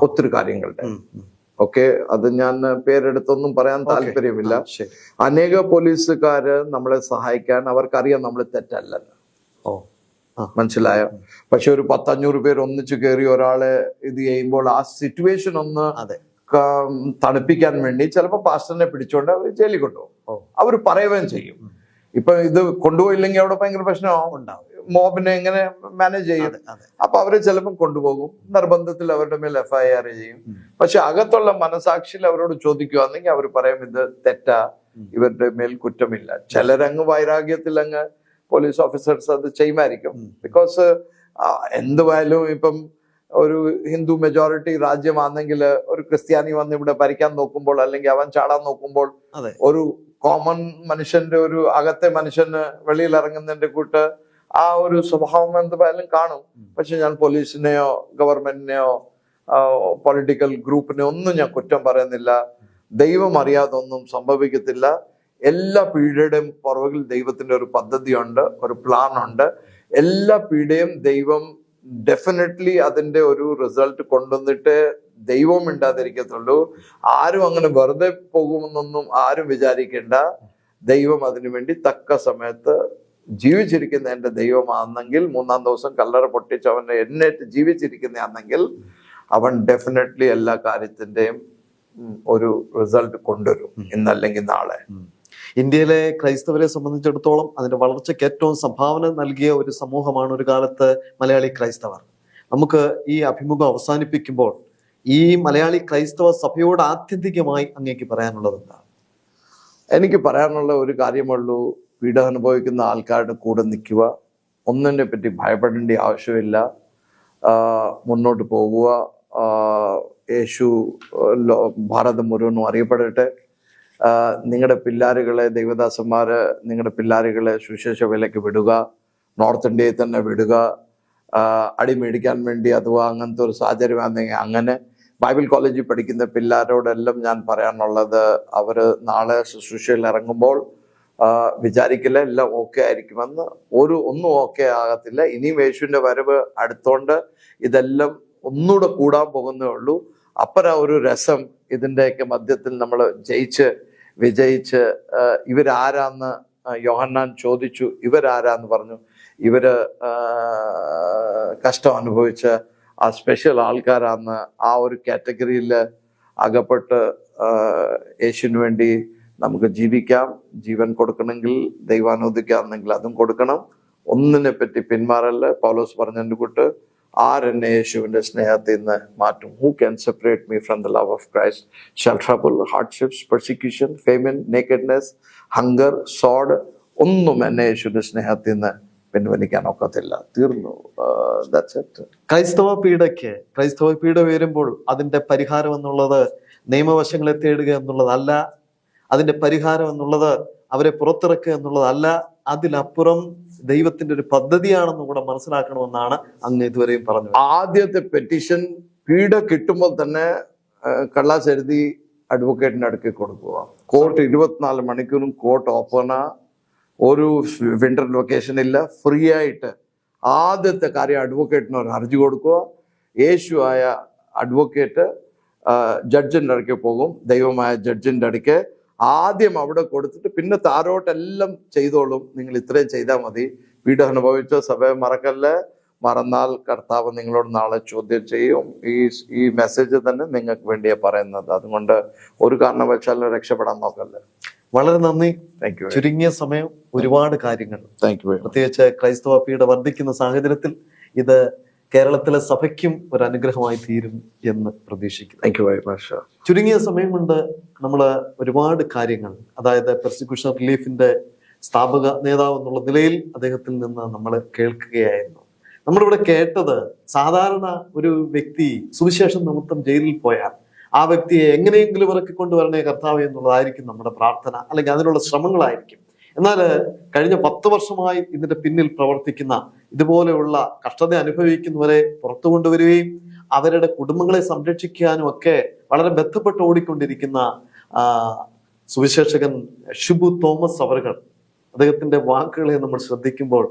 ഒത്തിരി കാര്യങ്ങളുടെ. ഓക്കെ, അത് ഞാൻ പേരെടുത്തൊന്നും പറയാൻ താല്പര്യമില്ല. അനേക പോലീസുകാര് നമ്മളെ സഹായിക്കാൻ അവർക്കറിയാം നമ്മൾ തെറ്റല്ലെന്ന്. മനസ്സിലായോ? പക്ഷെ ഒരു 10-500 പേര് ഒന്നിച്ചു കയറി ഒരാളെ ഇത് ചെയ്യുമ്പോൾ ആ സിറ്റുവേഷൻ ഒന്ന് തണുപ്പിക്കാൻ വേണ്ടി ചിലപ്പോൾ പാസ്റ്ററിനെ പിടിച്ചോണ്ട് അവർ ജയിലിൽ കൊണ്ടുപോകും. അവർ പറയുകയും ചെയ്യും. ഇപ്പൊ ഇത് കൊണ്ടുപോയില്ലെങ്കിൽ അവിടെ ഭയങ്കര പ്രശ്നമാവും. മോബിനെ എങ്ങനെ മാനേജ് ചെയ്യും? അപ്പൊ അവര് ചിലപ്പം കൊണ്ടുപോകും. നിർബന്ധത്തിൽ അവരുടെ മേൽ FIR ചെയ്യും. പക്ഷെ അകത്തുള്ള മനസാക്ഷിയിൽ അവരോട് ചോദിക്കുകയാണെങ്കിൽ അവർ പറയും ഇത് തെറ്റാ, ഇവരുടെ മേൽ കുറ്റമില്ല. ചിലരങ്ങ് വൈരാഗ്യത്തിൽ അങ്ങ് പോലീസ് ഓഫീസേഴ്സ് അത് ചെയ്യുമായിരിക്കും. ബിക്കോസ് എന്തുവായാലും ഇപ്പം ഒരു ഹിന്ദു മെജോറിറ്റി രാജ്യമാണെങ്കിൽ ഒരു ക്രിസ്ത്യാനി വന്ന് ഇവിടെ ഭരിക്കാൻ നോക്കുമ്പോൾ, അല്ലെങ്കിൽ അവൻ ചാടാൻ നോക്കുമ്പോൾ, ഒരു കോമൺ മനുഷ്യന്റെ ഒരു അകത്തെ മനുഷ്യന് വെളിയിൽ ഇറങ്ങുന്നതിന്റെ കൂട്ട് ആ ഒരു സ്വഭാവം എന്തായാലും കാണും. പക്ഷെ ഞാൻ പോലീസിനെയോ ഗവൺമെന്റിനെയോ പൊളിറ്റിക്കൽ ഗ്രൂപ്പിനെയോ ഒന്നും ഞാൻ കുറ്റം പറയുന്നില്ല. ദൈവം അറിയാതെ ഒന്നും സംഭവിക്കത്തില്ല. എല്ലാ പീഡയുടെയും പുറകിൽ ദൈവത്തിന്റെ ഒരു പദ്ധതിയുണ്ട്, ഒരു പ്ലാൻ ഉണ്ട്. എല്ലാ പീഡയും ദൈവം ഡെഫിനറ്റ്ലി അതിന്റെ ഒരു റിസൾട്ട് കൊണ്ടുവന്നിട്ട് ദൈവം മിണ്ടാതിരിക്കത്തുള്ളൂ. ആരും അങ്ങനെ വെറുതെ പോകുമെന്നൊന്നും ആരും വിചാരിക്കേണ്ട. ദൈവം അതിനു വേണ്ടി തക്ക സമയത്ത് ജീവിച്ചിരിക്കുന്ന എന്റെ ദൈവമാണെങ്കിൽ, 3-ാം ദിവസം കല്ലറ പൊട്ടിച്ച് അവനെ എണ്ണേറ്റ് ജീവിച്ചിരിക്കുന്നതാണെങ്കിൽ അവൻ ഡെഫിനറ്റ്ലി എല്ലാ കാര്യത്തിന്റെയും ഒരു റിസൾട്ട് കൊണ്ടുവരും, ഇന്നല്ലെങ്കിൽ നാളെ. ഇന്ത്യയിലെ ക്രൈസ്തവരെ സംബന്ധിച്ചിടത്തോളം അതിന്റെ വളർച്ചയ്ക്ക് ഏറ്റവും സംഭാവന നൽകിയ ഒരു സമൂഹമാണ് ഒരു കാലത്ത് മലയാളി ക്രൈസ്തവർ. നമുക്ക് ഈ അഭിമുഖം അവസാനിപ്പിക്കുമ്പോൾ ഈ മലയാളി ക്രൈസ്തവ സഭയോട് ആത്യന്തികമായി അങ്ങേക്ക് പറയാനുള്ളത് എന്താണ്? എനിക്ക് പറയാനുള്ള ഒരു കാര്യമുള്ളൂ, പീഡ അനുഭവിക്കുന്ന ആൾക്കാരുടെ കൂടെ നിൽക്കുക. ഒന്നിനെ പറ്റി ഭയപ്പെടേണ്ട ആവശ്യമില്ല. മുന്നോട്ട് പോകുക. യേശു ഭാരതം മുഴുവനും അറിയപ്പെടട്ടെ. നിങ്ങളുടെ പിള്ളേരുകളെ, ദൈവദാസന്മാര് നിങ്ങളുടെ പിള്ളേരുകളെ സുവിശേഷ വേലയ്ക്ക് വിടുക. നോർത്ത് ഇന്ത്യയിൽ തന്നെ വിടുക. അടി മേടിക്കാൻ വേണ്ടി അഥവാ അങ്ങനത്തെ ഒരു സാഹചര്യം ആണെങ്കിൽ അങ്ങനെ. ബൈബിൾ കോളേജിൽ പഠിക്കുന്ന പിള്ളേരോടെല്ലാം ഞാൻ പറയാനുള്ളത്, അവര് നാളെ ശുശ്രൂഷയിൽ ഇറങ്ങുമ്പോൾ വിചാരിക്കില്ല എല്ലാം ഓക്കെ ആയിരിക്കുമെന്ന്. ഒന്നും ഓക്കെ ആകത്തില്ല. ഇനിയും യേശുവിന്റെ വരവ് അടുത്തോണ്ട് ഇതെല്ലാം ഒന്നുകൂടെ കൂടാൻ പോകുന്നേ ഉള്ളൂ. അപ്പനാ ഒരു രസം ഇതിൻ്റെയൊക്കെ മധ്യത്തിൽ നമ്മൾ വിജയിച്ച് ഇവരാരാന്ന് യോഹന്നാൻ ചോദിച്ചു. ഇവരാരാന്ന് പറഞ്ഞു. ഇവര് കഷ്ടം അനുഭവിച്ച ആ സ്പെഷ്യൽ ആൾക്കാരാന്ന് ആ ഒരു കാറ്റഗറിയിൽ അകപ്പെട്ട് യേശുവിന് വേണ്ടി നമുക്ക് ജീവിക്കാം. ജീവൻ കൊടുക്കണമെങ്കിൽ, ദൈവാനുവദിക്കാമെന്നെങ്കിൽ അതും കൊടുക്കണം. ഒന്നിനെ പറ്റി പിന്മാറല്ല. പൗലോസ് പറഞ്ഞതിൻ്റെ കൂട്ട്, ആരെന്നെ യേശുവിന്റെ സ്നേഹത്തിൽ നിന്ന് മാറ്റും? Who can separate me from the love of Christ? Shall trouble, hardships, persecution, famine, nakedness, hunger, sword, ഒന്നും എന്നെ യേശുവിന്റെ സ്നേഹത്തിൽ നിന്ന് പിൻവലിക്കാൻ ഒക്കത്തില്ല. തീർന്നു. ക്രൈസ്തവ പീഡ വരുമ്പോൾ അതിന്റെ പരിഹാരം എന്നുള്ളത് നിയമവശങ്ങളെ തേടുക എന്നുള്ളതല്ല. അതിന്റെ പരിഹാരം എന്നുള്ളത് അവരെ പുറത്തിറക്കുക എന്നുള്ളതല്ല. അതിലപ്പുറം ദൈവത്തിന്റെ ഒരു പദ്ധതിയാണെന്ന് കൂടെ മനസ്സിലാക്കണമെന്നാണ് അങ്ങ് ഇതുവരെയും പറഞ്ഞത്. ആദ്യത്തെ പെറ്റീഷൻ പീഡ കിട്ടുമ്പോൾ തന്നെ കള്ളാസ് എഴുതി അഡ്വക്കേറ്റിന് അടുക്കി കൊടുക്കുക. കോർട്ട് 24 മണിക്കൂറും കോർട്ട് ഓപ്പണാ. ഒരു വിന്റർ വെക്കേഷൻ ഇല്ല. ഫ്രീ ആയിട്ട് ആദ്യത്തെ കാര്യം അഡ്വക്കേറ്റിന് ഒരു ഹർജി കൊടുക്കുക. യേശു ആയ അഡ്വക്കേറ്റ് ജഡ്ജിൻ്റെ അടുക്ക് പോകും. ദൈവമായ ജഡ്ജിൻ്റെ അടുക്ക് ആദ്യം അവിടെ കൊടുത്തിട്ട് പിന്നെ താരോട്ടെല്ലാം ചെയ്തോളും. നിങ്ങൾ ഇത്രയും ചെയ്താൽ മതി. വീട് അനുഭവിച്ച സഭയെ മറക്കല്ലേ. മറന്നാൽ കർത്താവ് നിങ്ങളോട് നാളെ ചോദ്യം ചെയ്യും. ഈ മെസ്സേജ് തന്നെ നിങ്ങൾക്ക് വേണ്ടിയാ പറയുന്നത്. അതുകൊണ്ട് ഒരു കാരണവശാലും രക്ഷപ്പെടാൻ നോക്കല്ലേ. വളരെ നന്ദി. Thank you. ചുരുങ്ങിയ സമയം ഒരുപാട് കാര്യങ്ങൾ, താങ്ക് യു. പ്രത്യേകിച്ച് ക്രൈസ്തവ പീഡ വർദ്ധിക്കുന്ന സാഹചര്യത്തിൽ ഇത് കേരളത്തിലെ സഭയ്ക്കും ഒരു അനുഗ്രഹമായി തീരും എന്ന് പ്രതീക്ഷിക്കുന്നു. Thank you very much. ചുരുങ്ങിയ സമയം കൊണ്ട് നമ്മൾ ഒരുപാട് കാര്യങ്ങൾ, അതായത് പെർസിക്യൂഷൻ റിലീഫിന്റെ സ്ഥാപക നേതാവ് എന്നുള്ള നിലയിൽ അദ്ദേഹത്തിൽ നിന്ന് നമ്മൾ കേൾക്കുകയായിരുന്നു. നമ്മളിവിടെ കേട്ടത്, സാധാരണ ഒരു വ്യക്തി സുവിശേഷം നിമിത്തം ജയിലിൽ പോയാൽ ആ വ്യക്തിയെ എങ്ങനെയെങ്കിലും ഇറക്കി കൊണ്ടുവരണേ കർത്താവ് എന്നുള്ളതായിരിക്കും നമ്മുടെ പ്രാർത്ഥന, അല്ലെങ്കിൽ അതിനുള്ള ശ്രമങ്ങളായിരിക്കും. എന്നാൽ കഴിഞ്ഞ 10 വർഷമായി ഇതിന്റെ പിന്നിൽ പ്രവർത്തിക്കുന്ന, ഇതുപോലെയുള്ള കഷ്ടത അനുഭവിക്കുന്നവരെ പുറത്തു കൊണ്ടുവരികയും അവരുടെ കുടുംബങ്ങളെ സംരക്ഷിക്കാനും ഒക്കെ വളരെ ബന്ധപ്പെട്ട് ഓടിക്കൊണ്ടിരിക്കുന്ന സുവിശേഷകൻ ഷിബു തോമസ് അവറുകൾ, അദ്ദേഹത്തിന്റെ വാക്കുകളെ നമ്മൾ ശ്രദ്ധിക്കുമ്പോൾ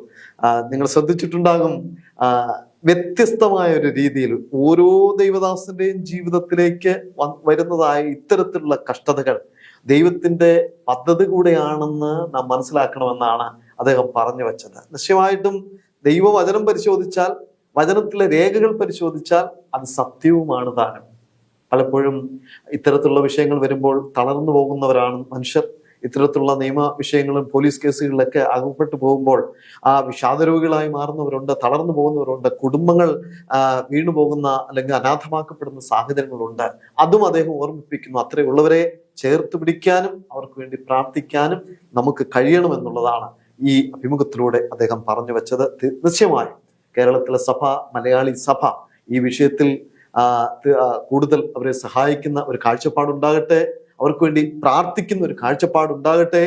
നിങ്ങൾ ശ്രദ്ധിച്ചിട്ടുണ്ടാകും, വ്യത്യസ്തമായ ഒരു രീതിയിൽ ഓരോ ദൈവദാസന്റെയും ജീവിതത്തിലേക്ക് വരുന്നതായ ഇത്തരത്തിലുള്ള കഷ്ടതകൾ ദൈവത്തിന്റെ പദ്ധതി കൂടെയാണെന്ന് നാം മനസ്സിലാക്കണമെന്നാണ് അദ്ദേഹം പറഞ്ഞു വെച്ചത്. നിശ്ചയമായിട്ടും ദൈവവചനം പരിശോധിച്ചാൽ, വചനത്തിലെ രേഖകൾ പരിശോധിച്ചാൽ അത് സത്യവുമാണ് താനും. പലപ്പോഴും ഇത്തരത്തിലുള്ള വിഷയങ്ങൾ വരുമ്പോൾ തളർന്നു പോകുന്നവരാണ് മനുഷ്യർ. ഇത്തരത്തിലുള്ള നിയമ വിഷയങ്ങളും പോലീസ് കേസുകളിലൊക്കെ അകപ്പെട്ടു പോകുമ്പോൾ വിഷാദരോഗികളായി മാറുന്നവരുണ്ട്, തളർന്നു പോകുന്നവരുണ്ട്, കുടുംബങ്ങൾ വീണു പോകുന്ന അല്ലെങ്കിൽ അനാഥമാക്കപ്പെടുന്ന സാഹചര്യങ്ങളുണ്ട്. അതും അദ്ദേഹം ഓർമ്മിപ്പിക്കുന്നു. അത്രയുള്ളവരെ ചേർത്ത് പിടിക്കാനും അവർക്ക് വേണ്ടി പ്രാർത്ഥിക്കാനും നമുക്ക് കഴിയണമെന്നുള്ളതാണ് ഈ അഭിമുഖത്തിലൂടെ അദ്ദേഹം പറഞ്ഞു വെച്ചത്. നിശ്ചയമായും കേരളത്തിലെ സഭ, മലയാളി സഭ ഈ വിഷയത്തിൽ കൂടുതൽ അവരെ സഹായിക്കുന്ന ഒരു കാഴ്ചപ്പാടുണ്ടാകട്ടെ, അവർക്ക് വേണ്ടി പ്രാർത്ഥിക്കുന്ന ഒരു കാഴ്ചപ്പാടുണ്ടാകട്ടെ.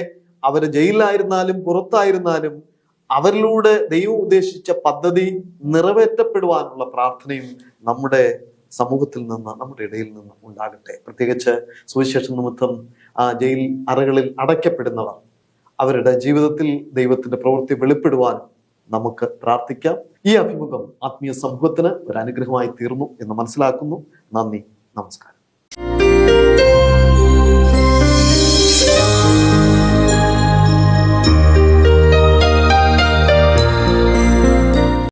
അവര് ജയിലിലായിരുന്നാലും പുറത്തായിരുന്നാലും അവരിലൂടെ ദൈവം ഉദ്ദേശിച്ച പദ്ധതി നിറവേറ്റപ്പെടുവാനുള്ള പ്രാർത്ഥനയും നമ്മുടെ സമൂഹത്തിൽ നിന്ന്, നമ്മുടെ ഇടയിൽ നിന്ന് ഉണ്ടാകട്ടെ. പ്രത്യേകിച്ച് സുവിശേഷ നിമിത്തം ജയിൽ അറകളിൽ അടയ്ക്കപ്പെടുന്നവർ, അവരുടെ ജീവിതത്തിൽ ദൈവത്തിന്റെ പ്രവൃത്തി വെളിപ്പെടുവാനും നമുക്ക് പ്രാർത്ഥിക്കാം. ഈ അഭിമുഖം ആത്മീയ സമൂഹത്തിന് ഒരു അനുഗ്രഹമായി തീർന്നു എന്ന് മനസ്സിലാക്കുന്നു. നന്ദി, നമസ്കാരം.